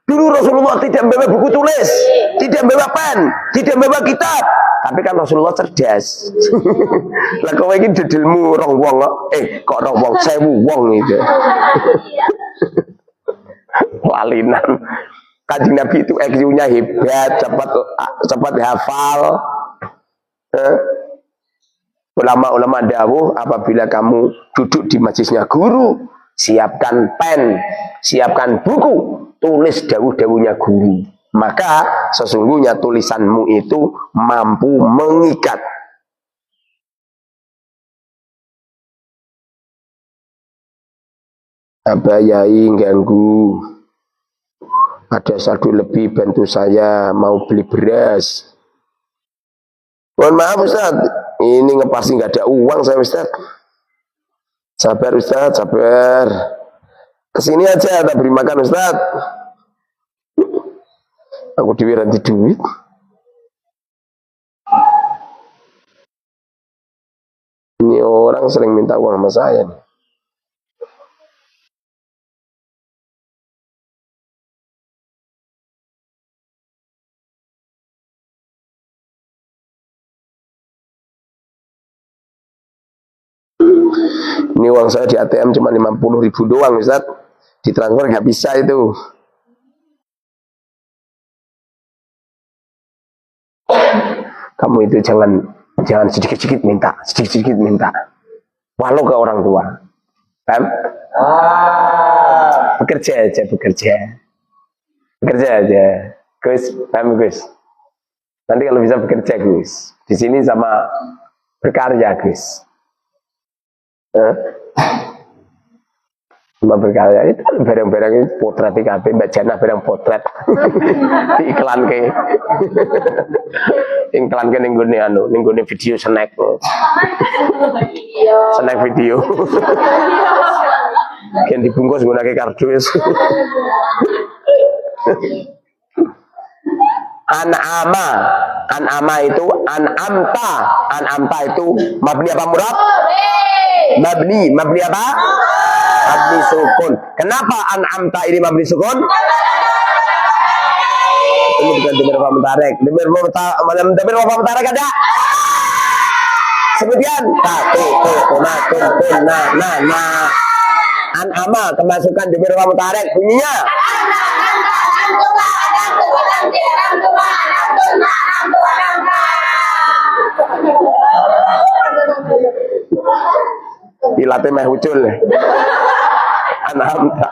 Dulu Rasulullah tidak membawa buku tulis, tidak membawa pen, tidak membawa kitab. Tapi kan Rasulullah cerdas. Lah kowe iki dedelmu rong wong kok. Kok rong wong 1000 wong itu. Walinan. Kanjeng Nabi itu IQ-nya hebat, cepat hafal. Ulama-ulama dawuh, apabila kamu duduk di majelisnya guru, siapkan pen, siapkan buku, tulis dawuh-dawuhnya guru. Maka sesungguhnya tulisanmu itu mampu mengikat. Apa yai ganggu? Ada saldo lebih, bantu saya, mau beli beras. Mohon maaf Ustaz, ini ngepasti nggak ada uang saya Ustaz. Sabar Ustaz, sabar. Kesini aja, tak beri makan Ustaz. Aku diwiranti duit. Ini orang sering minta uang sama saya nih. Ini uang saya di ATM cuma 50.000 doang Ustaz. Ditransfer nggak bisa itu. Kamu itu jangan sedikit-sedikit minta, sedikit-sedikit minta. Walau ke orang tua. Paham? Bekerja aja, bekerja. Bekerja aja. Gus, paham Gus? Nanti kalau bisa bekerja Gus. Di sini sama berkarya Gus. Sama berkarya itu barang-barang itu potret IKP Mbak Jana barang potret iklan ke iklan ke ninggone anu ninggone video snack snack video yang dibungkus gunakan kardus. An'ama itu an'amta itu mabni apa murab? Mabni apa? Mabni sukun. Kenapa an'amta ini mabni sukun? Ini bukan demir wa mutarik. Demir wa mutarik ada? Sebutkan. An'ama kemasukan demir wa mutarik bunyinya. Ilatih meh ucul an'amta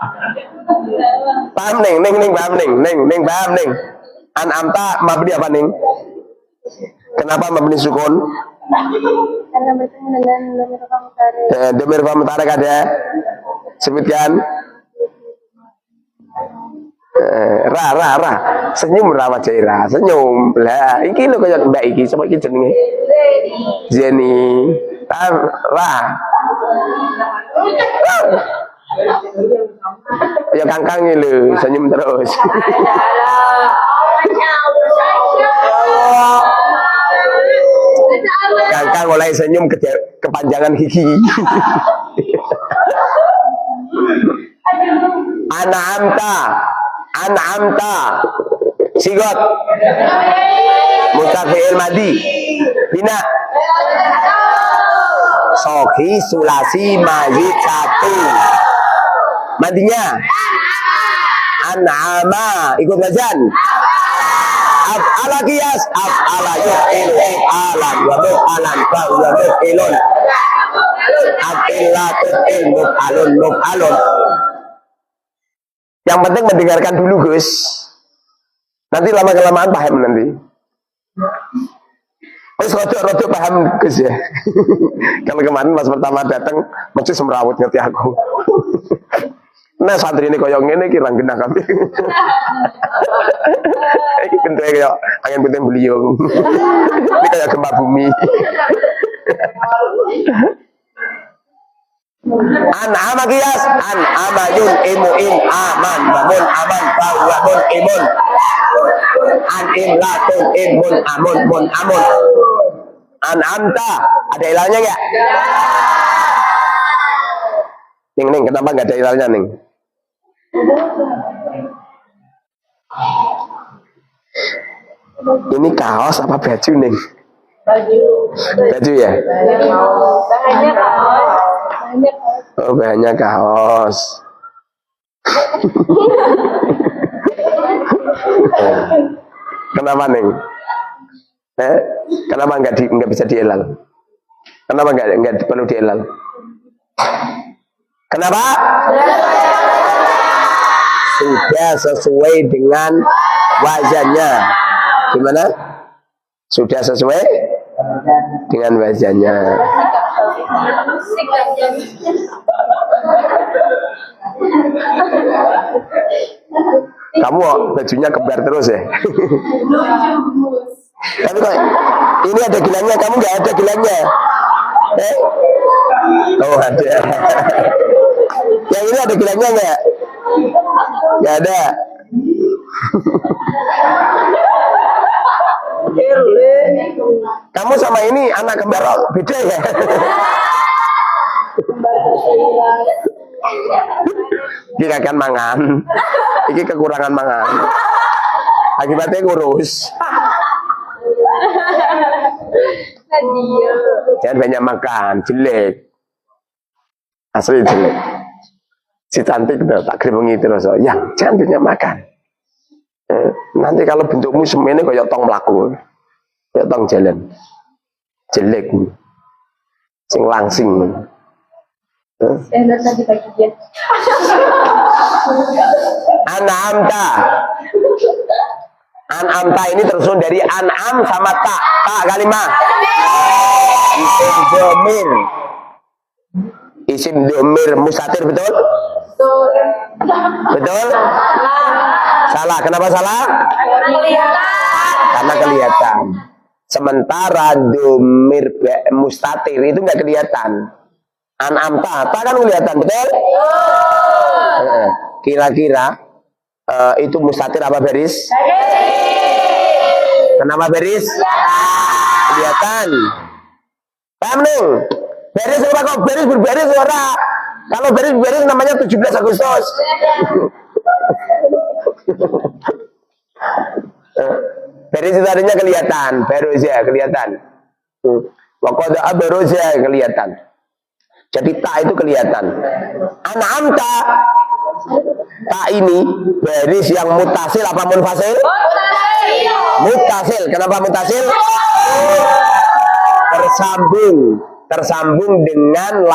paham ning paham ning paham ning an'amta mabni apa ning? Kenapa mabni sukun? Karena bertemu dengan domir fa mutarik. Domir fa mutarik ada? Sebutkan. Ra senyum ra Jaira senyum lah iki lho kaya mbak iki sapa iki jenenge Jenny ra Ya kangkang lho, senyum terus. Kangkang mulai senyum kepanjangan gigi. An'amta sigot mutafi'il madi bina sohi sulasi mazid satu madinya an'ama ikut wazan af'ala qiyas af'ala yu'ilu alan wa muf'alan fa wa muf'ilun af'ilatun muf'alun. Yang penting mendengarkan dulu Gus, nanti lama-kelamaan paham nanti. Terus rodok paham Gus ya. Kalau kemarin pas pertama datang mesti semrawut ngerti aku. Nah santri ini koyong ini kira genah kabeh. Iki bentuknya kayak angin puting beliung. Ini kayak gempa bumi. An'ama qiyas an'ama yun'imu aman bangun aman bahwa mun imun an'im latun imun amun an'amta ada ilahnya enggak? Ning kenapa enggak ada ilahnya ning? Ini kaos apa baju ning? Baju ya? Bahannya kaos. Oh bahannya kaos. Kenapa Neng? Kenapa nggak bisa dielal? Kenapa nggak perlu dielal? Kenapa? Sudah sesuai dengan wazannya. Gimana? Sudah sesuai dengan wazannya. Kamu bajunya kembar terus ya? Tapi kok ini ada gelannya, kamu nggak ada gelannya? Oh ada. Yang ini ada gelannya nggak? Nggak ada. Kamu sama ini anak kembar beda ya? Kita akan mangan. Ini kekurangan mangan. Akibatnya kurus. Jangan banyak makan, jelek. Asli jelek. Si cantik udah tak gerebengi terus. Ya, jangan banyak makan. Nanti kalau bentukmu semuanya kayak tong melaku, kayak tong jalan, jelek, sing langsing. Tadi pagi dia. An'amta ini tersusun dari an'am sama ta kalimah. Isim domir mustatir betul? Betul? Salah. Kenapa salah? Karena kelihatan. Sementara domir mustatir itu nggak kelihatan. An'amta kan kelihatan, betul? Kira-kira itu mustatir apa baris? Kenapa baris? Kelihatan. Paham nih? Baris apa kok? Baris berbaris ora. Kalau baris berbaris namanya 17 Agustus. Baris itu artinya kelihatan, barozah kelihatan. Waqad abrozah kelihatan. Jadi tak itu kelihatan. An'amta tak ini baris yang mutasil apa munfasil? Mutasil. Kenapa mutasil? Tersambung dengan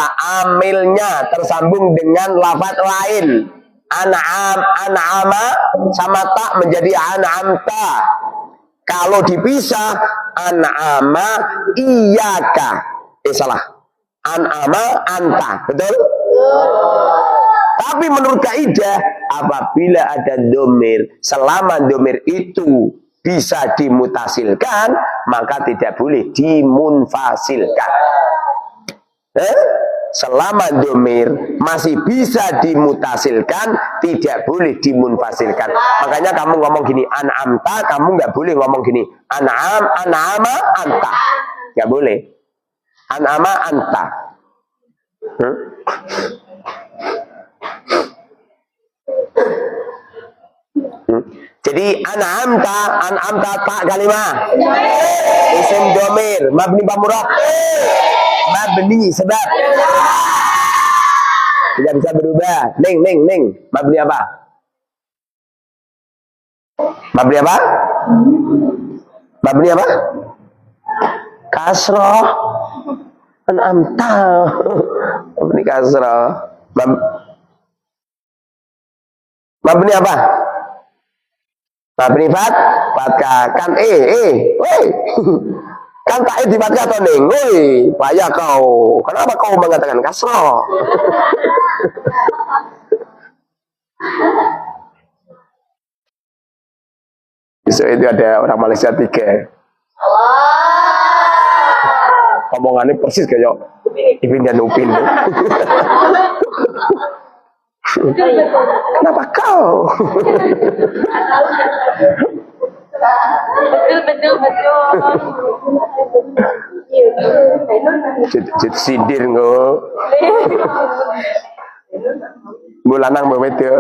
amilnya, tersambung dengan lafaz lain. An'ama sama tak menjadi an'amta. Kalau dipisah an'ama iyaka. Salah. An'ama anta, betul? Tapi menurut kaidah apabila ada domir, selama domir itu bisa dimutasilkan, maka tidak boleh dimunfasilkan. selama domir masih bisa dimutasilkan, tidak boleh dimunfasilkan. Makanya kamu ngomong gini, an'amta, kamu nggak boleh ngomong gini, an'ama, anta. Nggak boleh. An'ama, anta. Jadi an'amta tak kalimah. Isim domir, mabni pamurah. Mabni sebab tidak bisa berubah. Ning. Mabni apa? Mabni apa? Mabni apa? Kasroh. An'amta. Mabni kasroh. Mabni apa? Mabni fathah. Kan woi. Kan tak di fathah atau ning. Woi, payah kau. Kenapa kau mengatakan kasroh? Besok itu ada orang Malaysia 3. Omongannya persis kayak Ipin dan Upin. Kenapa kau? Betul. Cit sindir ngo. Bulanang begitu.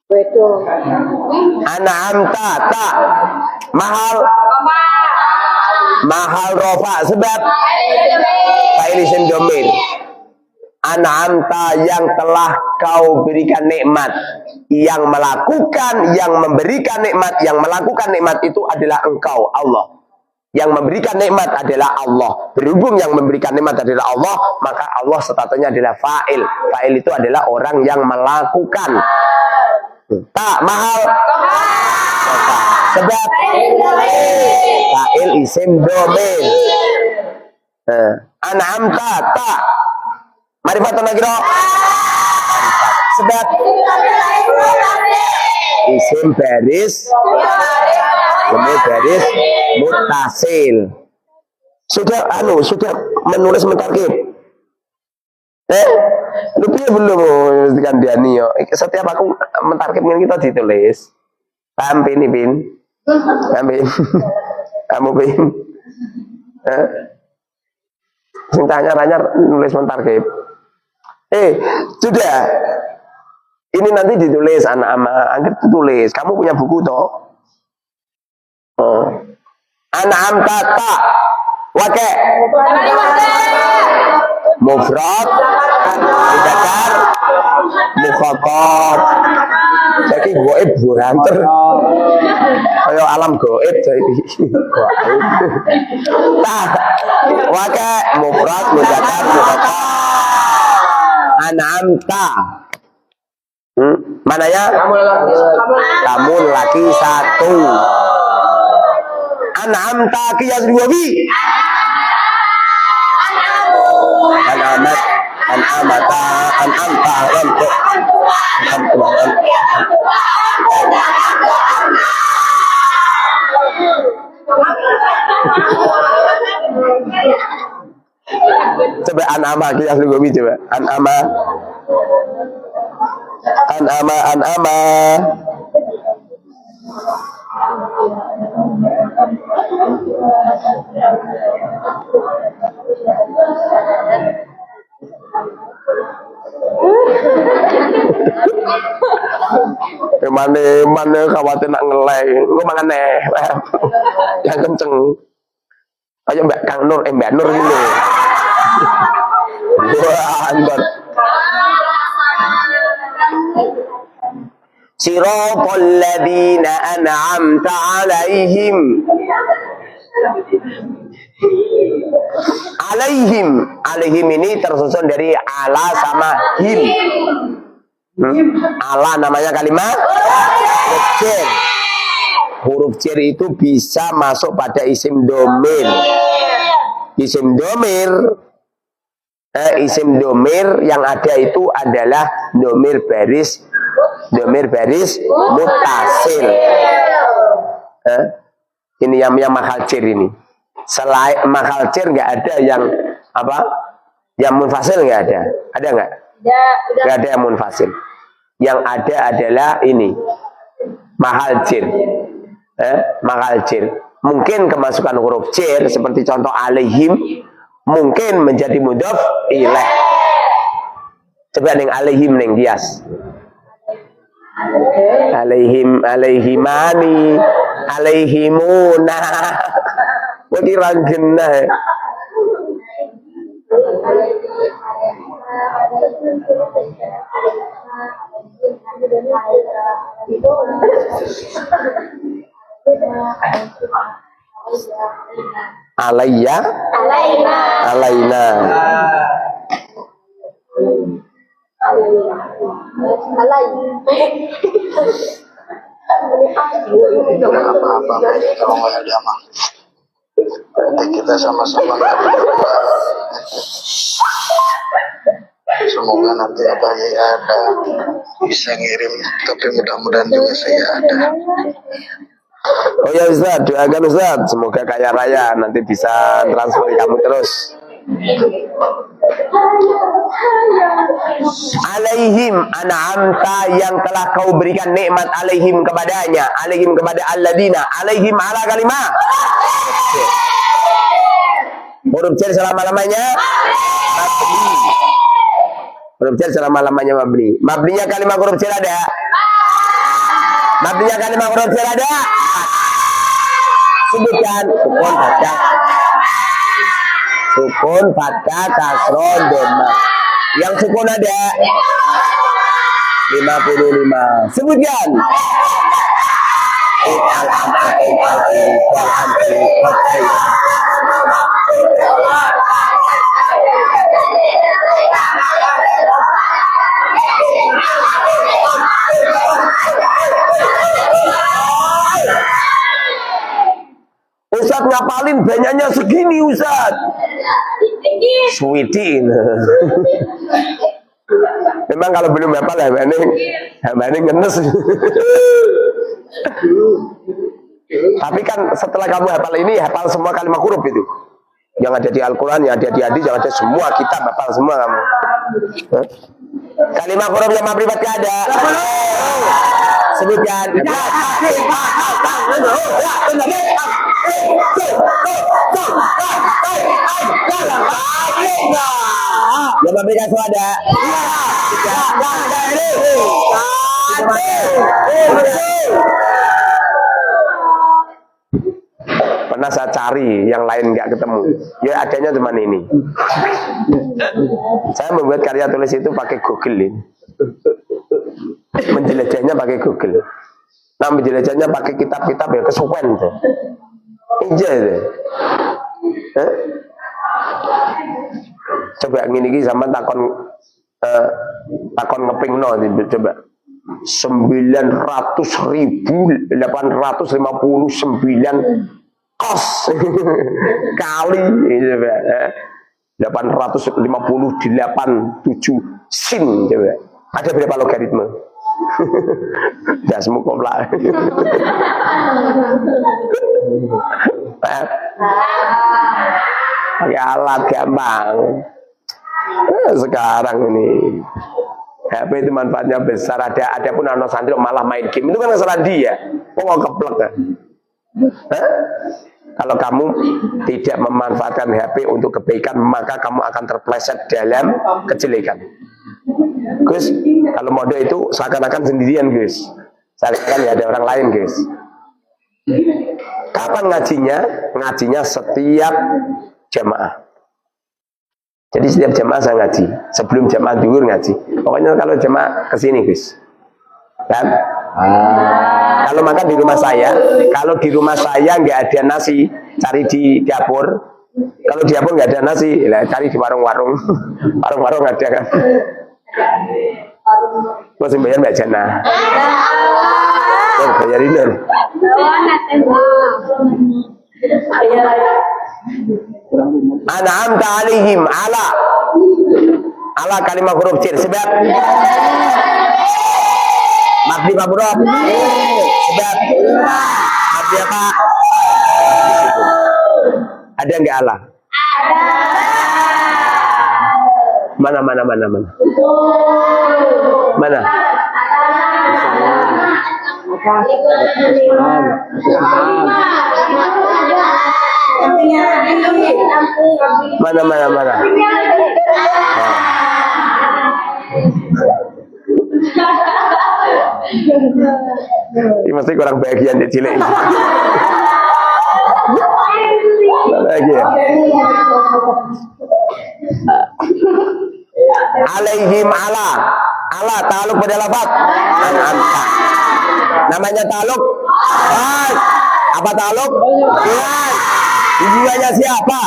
Betul. An'amta tak mahal rofa sebab fa'il isim domir. An'amta yang telah kau berikan nikmat, yang melakukan, yang memberikan nikmat, yang melakukan nikmat itu adalah engkau Allah. Yang memberikan nikmat adalah Allah. Berhubung yang memberikan nikmat adalah Allah, maka Allah statusnya adalah fa'il. Fa'il itu adalah orang yang melakukan. Tak mahal sebab fa'il isim domir. An'amta tak ma'rifatun nakirah sebab isim baris domir baris mutasil. Sudah menulis mentarkib. Lebih belum kan Diani yo. Setiap aku mentarkib kita ditulis. Paham Pin? Paham Pin? Kamu Pin? Sing tanya nulis mentarkib. Sudah. Ini nanti ditulis anak-anak, angkat tulis. Kamu punya buku toh? Anak tata, wake, mufrad, mudzakkar, mukhatab. Jadi goib buranter. Kayak alam goib jadi. Tah, wake, mufrad, mudzakkar, mukhatab. An'amta. Mananya? Kamu laki satu. An'amta qiyas riwabi. An'amta coba an'ama qiyas riwabi coba. An'ama mana khawatir nak ngelek gue makan yang kenceng ayo Mbak Kang Nur Mbak Nur ini wah antar siratal ladzina an'amta 'alaihim. Alaihim ini tersusun dari ala sama him. Ala namanya kalimat huruf jar. Huruf jar itu bisa masuk pada isim domir. Isim domir yang ada itu adalah domir baris mutasil. Ini yang mahal jar ini. Selain mahal jar nggak ada yang apa Yang munfasil nggak ada. Ada nggak? Nggak ada yang munfasil. Yang ada adalah ini mahal jir. Mahal jir. Mungkin kemasukan huruf jir seperti contoh alaihim mungkin menjadi mudhof ilaih. Coba ning alaihim ning kias. Alaihim alaihimani alaihimuna. Kira genah. Alayya alaina apa-apa kalau nggak ada mah nanti kita sama-sama semoga nanti abahnya ada bisa ngirim tapi mudah-mudahan juga saya ada. Oh ya Ustaz, doakan Ustaz, semoga kaya raya nanti bisa transfer kamu terus. Alaihim an'amta yang telah kau berikan nikmat alaihim kepadanya, alaihim kepada alladina, alaihim ala kalimah. Huruf jar selama-lamanya mabni. Huruf jar selama-lamanya mabni. Mabninya kalimat huruf jar ada? Mabninya kalimat huruf jar ada? Sebutkan sukun fathah kasroh doma. Yang sukun ada 55. Sebutkan. Ustadz ngapalin banyaknya segini Ustadz. Swidin. Memang kalau belum hafal hambane ngenes. Tapi kan setelah kamu hafal ini, hafal semua kalimat huruf itu. Yang ada di Al-Quran, yang ada di hadis, yang ada semua kitab, hafal semua kamu. Kalimat huruf yang ma'rifat ada. Sebutkan. Yang memberikan suara. Pernah saya cari yang lain nggak ketemu. Ya adanya cuma ini. Saya membuat karya tulis itu pakai Google ini. Menjelajahnya pakai Google. Nah menjelajahnya pakai kitab-kitab ya kesuwen tuh. Iya itu. Coba ngini sama takon ngepingno coba 900.859 kos kali coba 858.7 sin coba ada berapa logaritma? Jasmu kok lah. Pakai alat gampang. Sekarang ini HP itu manfaatnya besar. Ada pun anak santri malah main game. Itu kan kesalahan dia. Oh keplek kan. Kalau kamu tidak memanfaatkan HP untuk kebaikan, maka kamu akan terpleset dalam kejelekan. Gus, kalau mode itu seakan-akan sendirian Gus. Seakan-akan ya ada orang lain Gus. Kapan ngajinya? Ngajinya setiap jamaah. Jadi setiap jamaah saya ngaji. Sebelum jamaah duhur ngaji. Pokoknya kalau jamaah kesini Gus. Kan? Kalau makan di rumah saya, kalau di rumah saya nggak ada nasi, cari di dapur. Kalau di dapur nggak ada nasi, cari di warung-warung. Warung-warung ada kan? Kau sembahyang Mbak Jana. Bayarin deh. An'amta alaihim ala kalimat huruf jar sebab mabni mabrob sebab mabni apa? Ada enggak Allah? Mana? Mana? Mana? Ini mesti kurang bagian di cilik. Lagi ya. Alaihim ala ta'aluk pada lafaz an'amta. Namanya ta'aluk apa ta'aluk? Tujuannya siapa?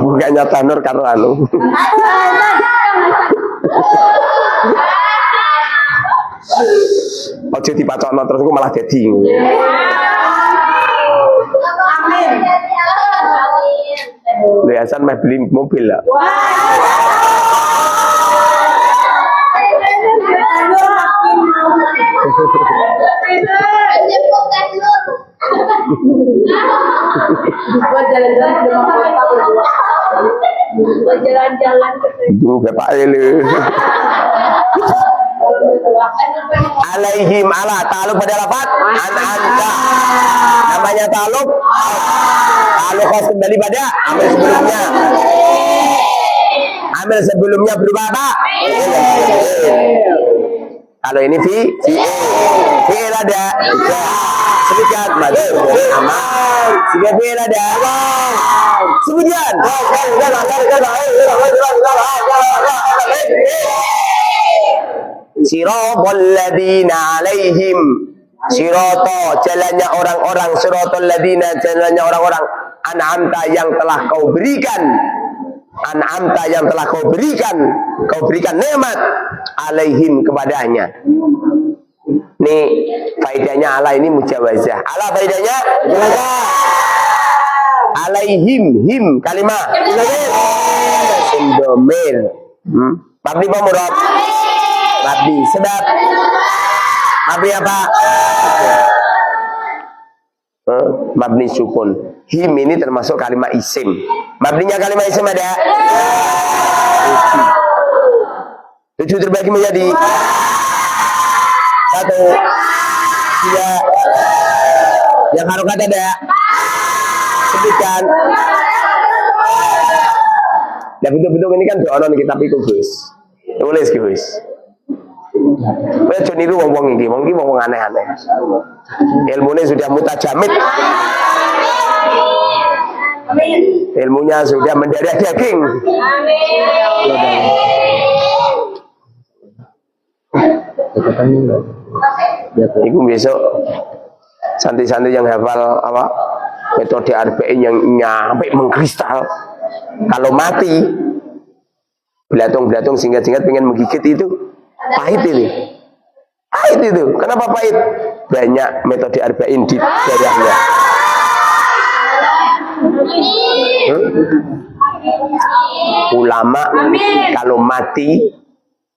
Bukannya Tanur karo anu. Ojo dipacokno terus aku malah dadi. Lu Hasan mah beli mobil lah. Buat jalan-jalan Itu bapak lu. Alaihim ala ta'aluk pada lafaz an'amta. Namanya ta'aluk khas kembali pada amil sebelumnya. Amil sebelumnya berupa apa? Kalau ini fi'il ada. Sebutkan madu amal. Jika fi'il ada. Sebutkan. Siratal ladzina alaihim sirata jalannya orang-orang siratal ladzina jalannya orang-orang an'amta yang telah kau berikan an'amta yang telah kau berikan nikmat alaihim kepadanya. Nih faedahnya ala ini mujawazah. Ala faedahnya mujawazah. Alaihim him kalimat indomir mabni pemurab mabni sedap mabni apa mabni sukun. Him ini termasuk kalimat isim. Mabninya kalimat isim ada 7 terbagi menjadi 1 2 yang harokat ada. Sebutkan. Dan betul-betul ini kan doa non kitab itu Gus. Tulis Gus. Kowe niru wong-wong iki, wong aneh-aneh. Ilmunya sudah mutajamid. Ilmunya sudah mendarah daging. Iku besok santri-santri yang hafal apa metode arba'in yang nyampe mengkristal, kalau mati belatung singkat-singkat pengen menggigit itu pahit itu. Kenapa pahit? Banyak metode arba'in di darahnya. Ulama kalau mati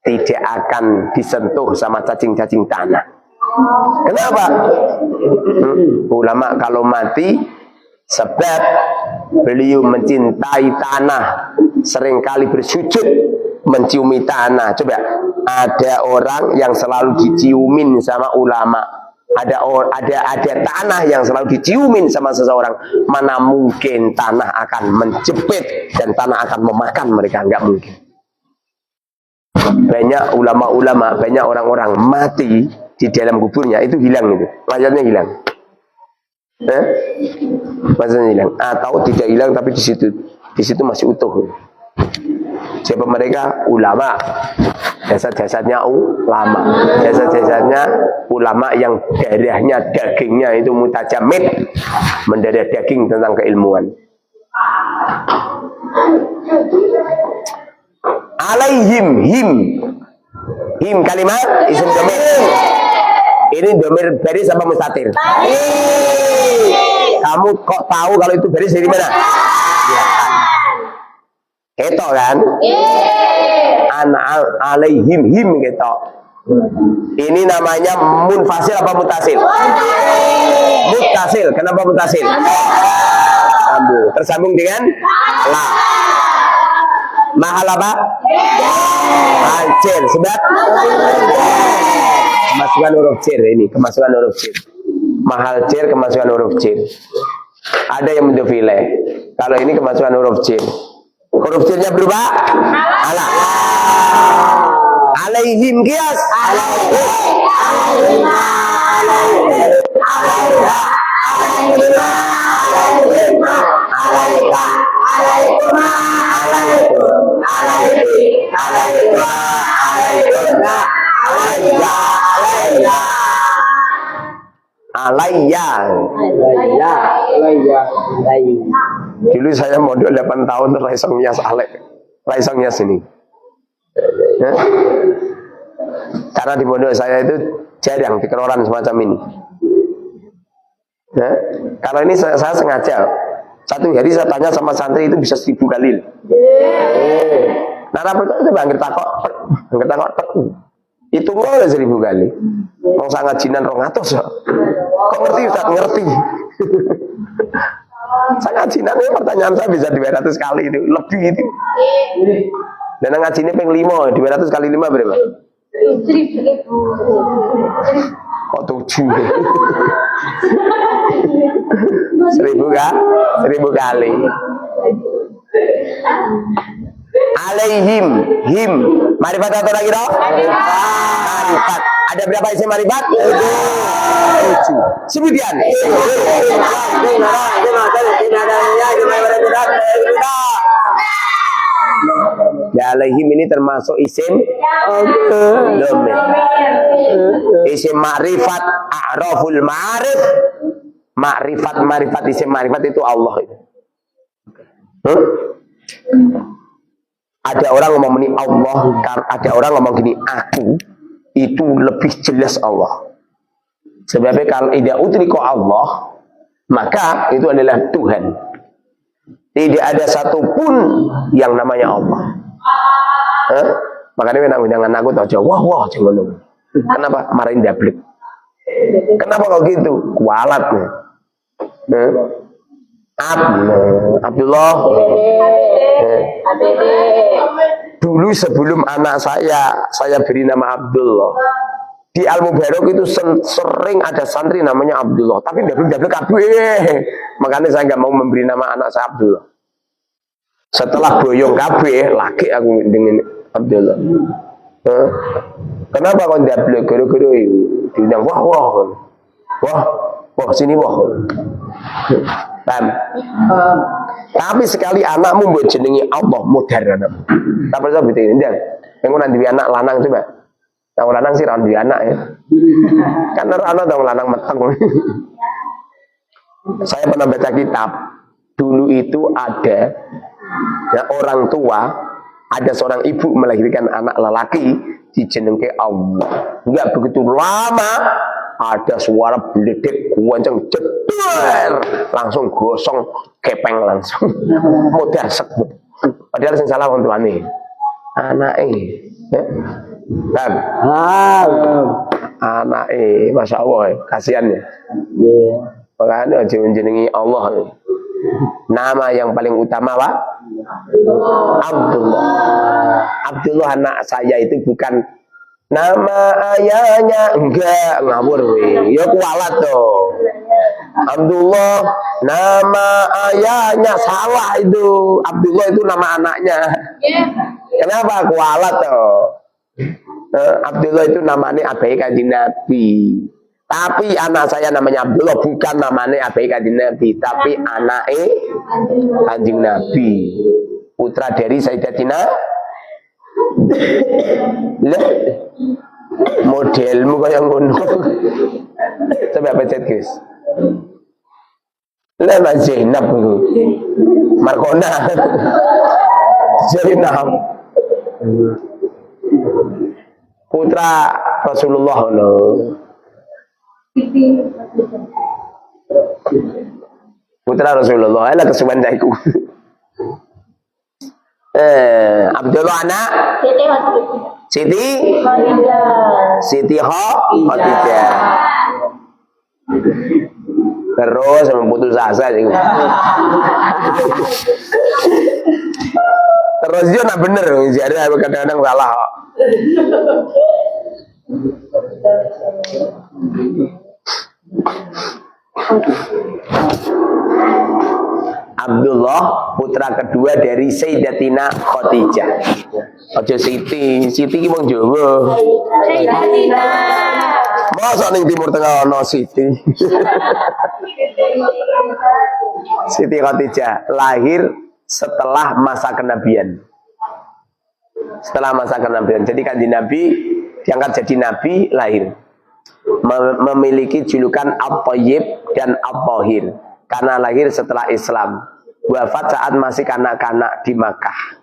tidak akan disentuh sama cacing-cacing tanah. Kenapa? Ulama kalau mati sebab beliau mencintai tanah, seringkali bersujud menciumi tanah. Coba ada orang yang selalu diciumin sama ulama, ada tanah yang selalu diciumin sama seseorang. Mana mungkin tanah akan menjepit dan tanah akan memakan mereka? Enggak mungkin. Banyak ulama-ulama, banyak orang-orang mati di dalam kuburnya itu hilang itu, mayatnya hilang. Mayatnya hilang atau tidak hilang tapi di situ masih utuh. Siapa mereka? Ulama. Jasad-jasadnya ulama. Jasad-jasadnya ulama yang darahnya dagingnya itu mutajamid, mendarah daging tentang keilmuan. Alaihim him kalimat isim domir. Ini domir baris apa mustatir? Kamu kok tahu kalau itu baris dari mana? Ketok kan? Alaihim him ketok. Ini namanya munfasil apa mutasil? Mutasil. Kenapa mutasil? Sambung. Tersambung dengan la. Mahal apa? Hancur. Sebab kemasukan huruf cir ini. Kemasukan huruf cir. Mahal cir, kemasukan huruf cir. Ada yang mendofile. Kalau ini kemasukan huruf cir. Huruf cirnya berubah? Ala. Alaihim kias. Dulu saya modal 8 tahun raisong nyas alek. Raisong nyas ini. Karena di pondok saya itu jarang dikeroran semacam ini. Kalau ini saya sengaja. Satu hari saya tanya sama santri itu bisa 1000 kali. Nah, rapor itu bangkit takok. Itu boleh 1000 kali. Mau sangat jinan 200 ya. Kok ngerti Ustaz? Ngerti. Sangat jinan ya, pertanyaan saya bisa 200 kali itu. Lebih itu. Dan ngajinya peng 5, 200 kali 5 berapa? 1000. Kok 7? 1000 kah? 1000 kali. Alaihim, him. Marifat atau lagi dong? Marifat. Ada berapa isim marifat? 7. Sebutan. Ya, alaihim ini termasuk isim domir. Isim ma'rifat, a'raful ma'rif. Ma'rifat isim ma'rifat itu Allah itu. Ada orang ngomong ini Allah, ada orang ngomong gini aku, itu lebih jelas Allah. Sebabnya kalau tidak utriko Allah, maka itu adalah Tuhan. Tidak ada satupun yang namanya Allah. Makanya dengan aku tahu wah jangan. Kenapa marahin dablek? Kenapa kok gitu? Kualat nih. Abdullah. Dulu sebelum anak saya beri nama Abdullah. Di Al-Mubarak itu sering ada santri namanya Abdullah, tapi dablek kabeh. Makanya saya nggak mau memberi nama anak saya Abdullah. Setelah boyong kabeh, laki aku dengan Abdullah. Kenapa kau dablek? Gara-gara itu diundang wah sini wah. Tapi sekali anakmu buat jenengi Allah modern anak. Tapi saya betul ini yang nanti anak lanang coba. Yang lanang sih randu anak ya. Karena anak dong lanang meteng. Saya pernah baca kitab. Dulu itu ada ya, orang tua, ada seorang ibu melahirkan anak lelaki dijenengke Allah. Enggak begitu lama ada suara beledek kencang jedar, langsung gosong kepeng langsung. Modal sekut. Padahal sing salah wong tuane. Anake. Ya. Anake, Masya Allah, kasihan ya. Makanya jenengi Allah. Nama yang paling utama apa? Abdullah. Abdullah anak saya itu bukan nama ayahnya, enggak ngawur we. Ya kualat dong. Abdullah nama ayahnya salah itu. Abdullah itu nama anaknya. Kenapa kualat toh? Abdullah itu namanya abai kanjeng Nabi. Tapi anak saya namanya Abdullah bukan namanya abai kanjeng Nabi, tapi anaknya kanjeng Nabi. Putra dari Sayyidatina. Lah modelmu kayak ngono. Coba pencet guys. Lah Mas Zainab Markona. Zainab. Putra Rasulullah no. Putra Rasulullah ala kesuwan daiku. Abdullah anak Siti Khadijah. Terus putus asa sih. Terus dia nak bener, jadi kadang-kadang salah. Abdullah putra kedua dari Sayyidatina Khadijah. Aja Siti ki wong Jawa. Sayyidatina. Masa ning Timur Tengah ana Siti. Siti Khadijah lahir setelah masa kenabian. Setelah masa kenabian. Jadi kanjeng Nabi diangkat jadi nabi lahir. Memiliki julukan At-Thayyib dan At-Thahir karena lahir setelah Islam. Wafat saat masih kanak-kanak di Makkah.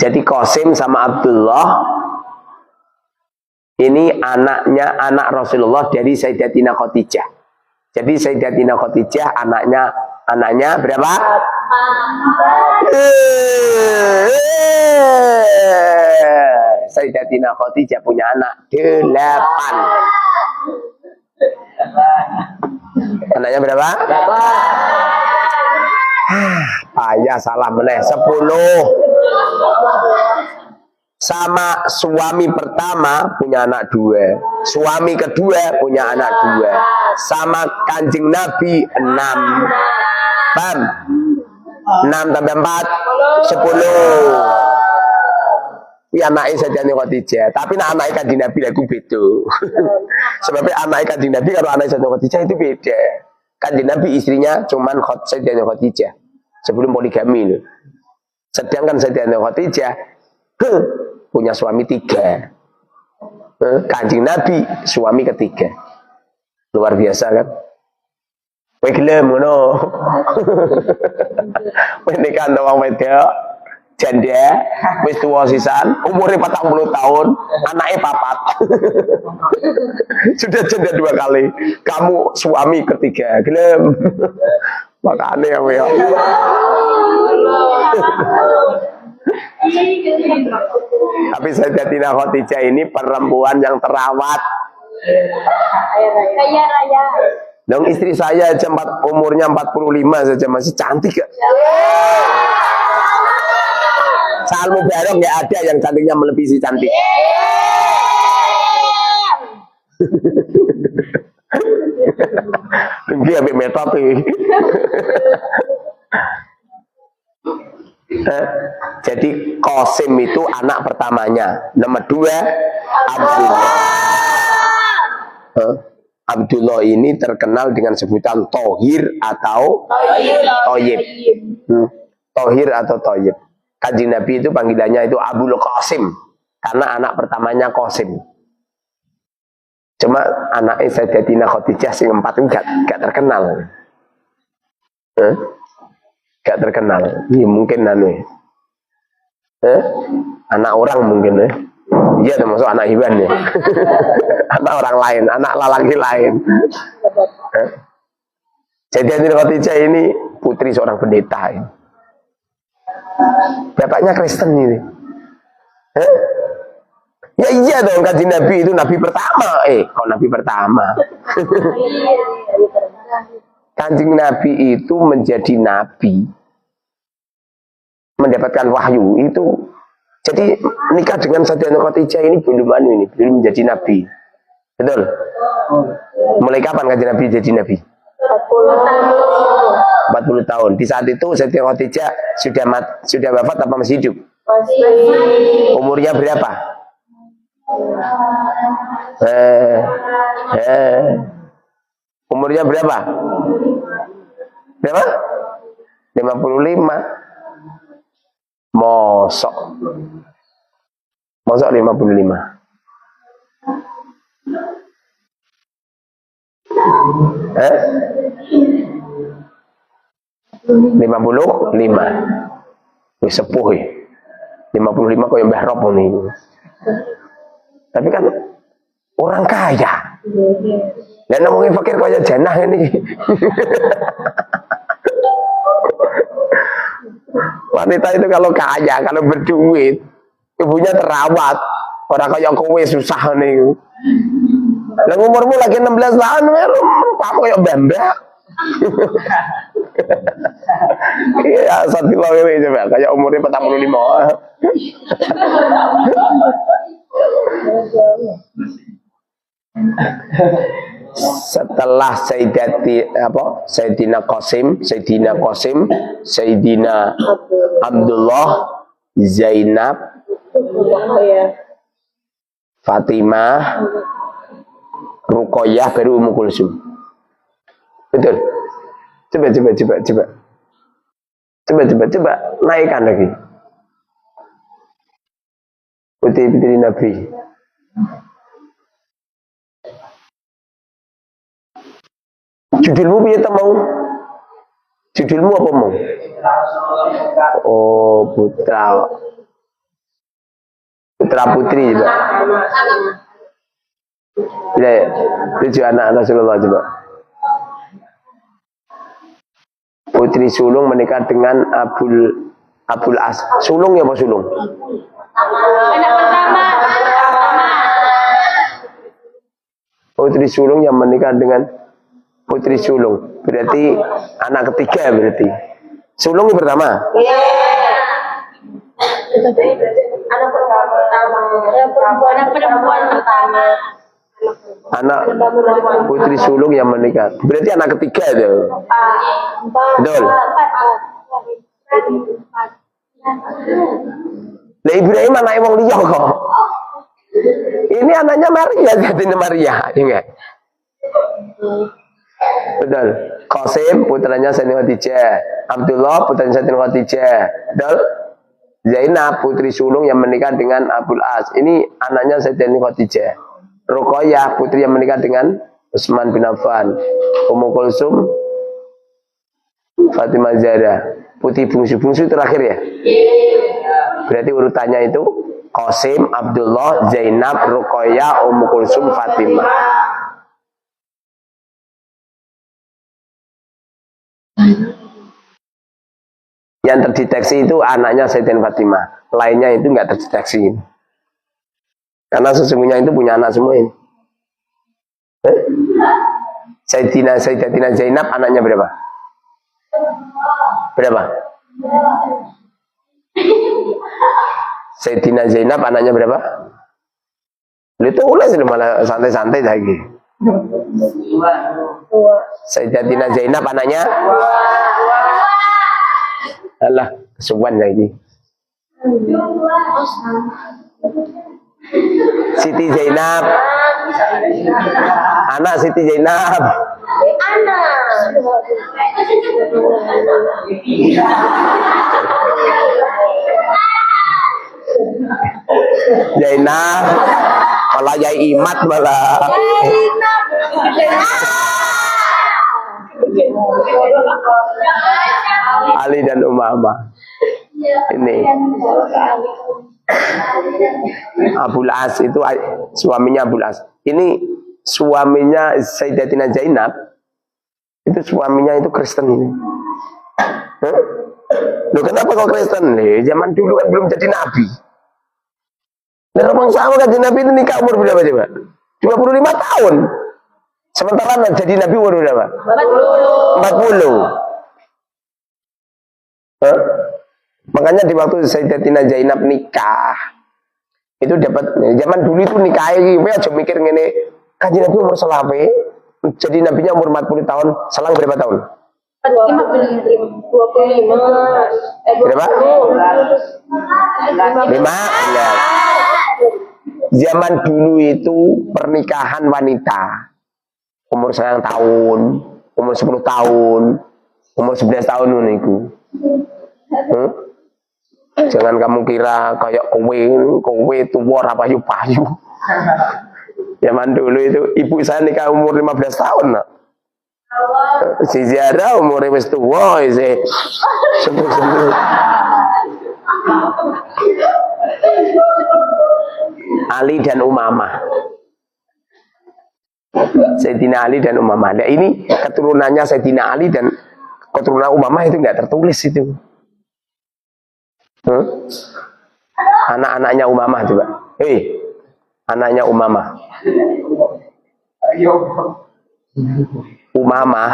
Jadi Qasim sama Abdullah ini anak Rasulullah dari Sayyidatina Khadijah. Jadi Sayyidatina Khadijah anaknya berapa? Sayyidatina Khadijah punya anak 8. Anaknya berapa? 8. Ayah salah meneh 10. Sama suami pertama punya anak 2. Suami kedua punya anak 2. Sama Kanjeng Nabi 6. Paham? 6 tambah 4 10. Ini anaknya Sayyidatina Khadijah. Tapi nak anaknya Kanjeng Nabi lagu beda. Sebabnya anaknya Kanjeng Nabi kalau anaknya Sayyidatina Khadijah itu beda. Kanjeng Nabi istrinya cuman Sayyidatina Khadijah sebelum poligami loh. Sedangkan Sayyidatina Khadijah punya suami 3. Kanjeng Nabi suami ketiga. Luar biasa kan? Kowe gelem ngono. Ini kan wong wedok janda wis tuwa sisan, umure 40 tahun, anaknya 4. Sudah janda 2 kali. Kamu suami ketiga, gelem. Makane ya. Tapi Sayyidatina Khadijah ini perempuan yang terawat. Kaya raya. Dong istri saya aja umurnya 45 saja masih cantik ya. Salmu bareng nggak ada yang cantiknya melebihi si cantik. Tinggi ambil metode. Jadi Qasim itu anak pertamanya. Nomor 2 Abdullah. Abdullah ini terkenal dengan sebutan Thohir atau Thayyib. Thohir atau Thayyib. Kanjeng Nabi itu panggilannya itu Abul Qasim karena anak pertamanya Qasim. Cuma anaknya Sayyidatina Khadijah sing 4 itu gak terkenal. Gak terkenal. Ya mungkin anak orang mungkin ya. Iya termasuk anak Iban ya. Anak orang lain, anak lelaki lain. Sayyidatina Khadijah ini putri seorang pendeta ini. Bapaknya Kristen ini. Ya iya dong, Kanjeng Nabi itu nabi pertama. Kok nabi pertama? Kanjeng Nabi itu menjadi nabi, mendapatkan wahyu itu. Jadi nikah dengan Sayyidatina Khadijah ini belum menjadi nabi. Betul? Mulai kapan Kanjeng Nabi jadi nabi? 40 tahun. Di saat itu Sayyidatina Khadijah sudah wafat apa masih hidup? Masih. Umurnya berapa? Umurnya berapa? Berapa? 55. Mosok 55. 55. Wis sepuh ya. 55 kok yang Mbah Rob nih. Tapi kan orang kaya. Dan ngomongin fakir kaya janah ini. Wah Wanita itu kalau kaya, kalau berduit, ibunya terawat. Orang kayak kowe susah nih. Lah umurmu lagi 16 tahun, kamu kayak bamba. Iya, satu ini coba kayak umurnya 45. Setelah Sayyidina Qasim, Sayyidina Abdullah, Zainab, Fatimah, Ruqayyah, baru Ummu Kulsum. Betul. Coba naikkan lagi. Putri-putri Nabi. Judulmu piye ta mau? Judulmu apa mau? Oh, putra putri juga. Ya, tujuh anak Rasulullah coba. Putri sulung menikah dengan Abul As. Sulung ya apa sulung? Anak pertama. Putri sulung yang menikah dengan putri sulung. Berarti anak ketiga berarti. Sulung yang pertama. Anak perempuan pertama. Anak putri sulung yang menikah. Berarti anak ketiga itu. Betul. Nah, Ibrahim anaknya wong liya kok. Ini anaknya Maria, jadinya Maria, ingat. Betul. Qasim putranya Sayyidina Khadijah, Abdullah putranya Sayyidina Khadijah. Betul. Zainab putri sulung yang menikah dengan Abul As. Ini anaknya Sayyidina Khadijah. Ruqayyah putri yang menikah dengan Utsman bin Affan. Ummu Kulsum, Fatimah Zahra. Putri bungsu terakhir ya. Berarti urutannya itu Qasim, Abdullah, Zainab, Ruqayyah, Ummu Kulsum, Fatimah. Yang terdeteksi itu anaknya Sayyidina Fatimah. Lainnya itu enggak terdeteksi. Karena sesungguhnya itu punya anak semua ini. Sayyidatina Zainab anaknya berapa? Berapa? Sayyidina Zainab anaknya berapa? Itu ulas malah santai-santai lagi. Sayyidatina Zainab anaknya? Alah, kesuwan lagi. Siti Zainab. Anak Siti Zainab. Zainab. Kalau Yai Imat malah. Ali dan Umamah. Ini Abul As itu suaminya Abul As. Ini suaminya Sayyidatina Zainab. Itu suaminya itu Kristen ini. Loh kenapa kok Kristen? Zaman dulu kan belum jadi nabi. Dan orang sama kan jadi nabi itu nikah umur berapa coba? 25 tahun. Sementara jadi nabi umur berapa? 40. Makanya di waktu Sayyidatina Zainab nikah itu dapat zaman dulu itu nikah iki kowe aja mikir ngene kanjeng Nabi umur selawe jadi nabinya umur 40 tahun selang berapa tahun? 25. Berapa? 5. Zaman dulu itu pernikahan wanita umur 9 tahun, umur 10 tahun, umur 11 tahun niku. Jangan kamu kira kayak kowe tua ora payu-payu. Zaman dulu itu ibu saya nikah umur 15 tahun. Nak. Si Zara umurnya wis tua sih. Sembuh-sembuh. Ali dan Umamah. Sayyidina Ali dan Umamah. Nah, ini keturunannya Sayyidina Ali dan keturunan Umamah itu enggak tertulis itu. Anak-anaknya Umamah coba. Anaknya Umamah. Umamah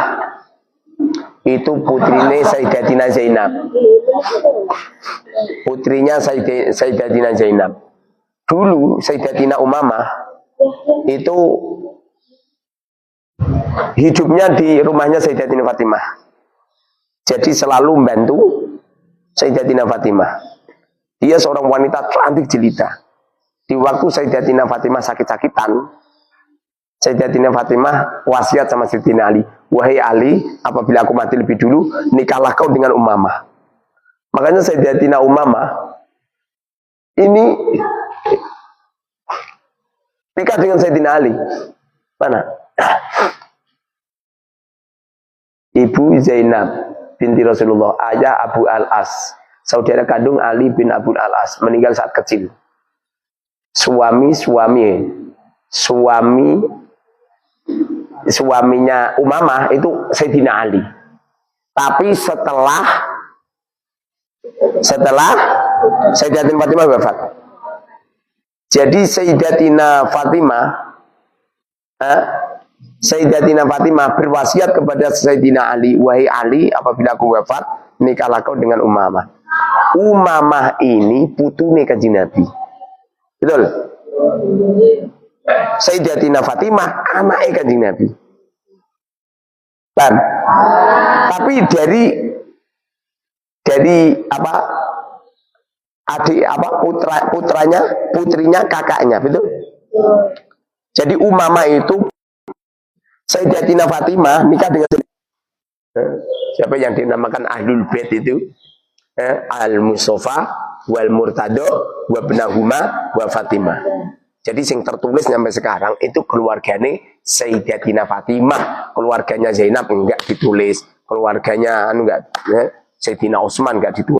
itu putrinya Sayyidatina Zainab. Putrinya Sayyidatina Zainab. Dulu Sayyidatina Umamah itu hidupnya di rumahnya Sayyidatina Fatimah. Jadi selalu membantu Sayyidatina Fatimah. Dia seorang wanita cantik jelita. Di waktu Sayyidatina Fatimah sakit-sakitan, Sayyidatina Fatimah wasiat sama Sayyidina Ali, wahai Ali, apabila aku mati lebih dulu, nikahlah kau dengan Umamah. Makanya Sayyidatina Umamah ini nikah dengan Sayyidina Ali. Mana? Ibu Zainab binti Rasulullah, ayah Abu Al-As, saudara kandung Ali bin Abu Al-As, meninggal saat kecil. Suaminya Umamah itu Sayyidina Ali. Tapi setelah Sayyidatina Fatimah wafat. Jadi Sayyidatina Fatimah berwasiat kepada Sayyidina Ali, wahai Ali, apabila aku wafat, nikahlah kau dengan Umamah. Umamah ini putune Kanjeng Nabi. Betul? Sayyidatina Fatimah anaknya Kanjeng Nabi. Kan? Tapi dari apa? Putrinya kakaknya, betul? Jadi Umamah itu Sayyidatina Fatimah nikah dengan siapa yang dinamakan Ahlul Bait itu? Al-Mustafa wal Murtado wa benahuma wa Fatimah. Jadi sing tertulis sampai sekarang itu keluarganya Sayyidatina Fatimah, keluarganya Zainab enggak ditulis, keluarganya enggak Sayyidina Utsman enggak ditulis.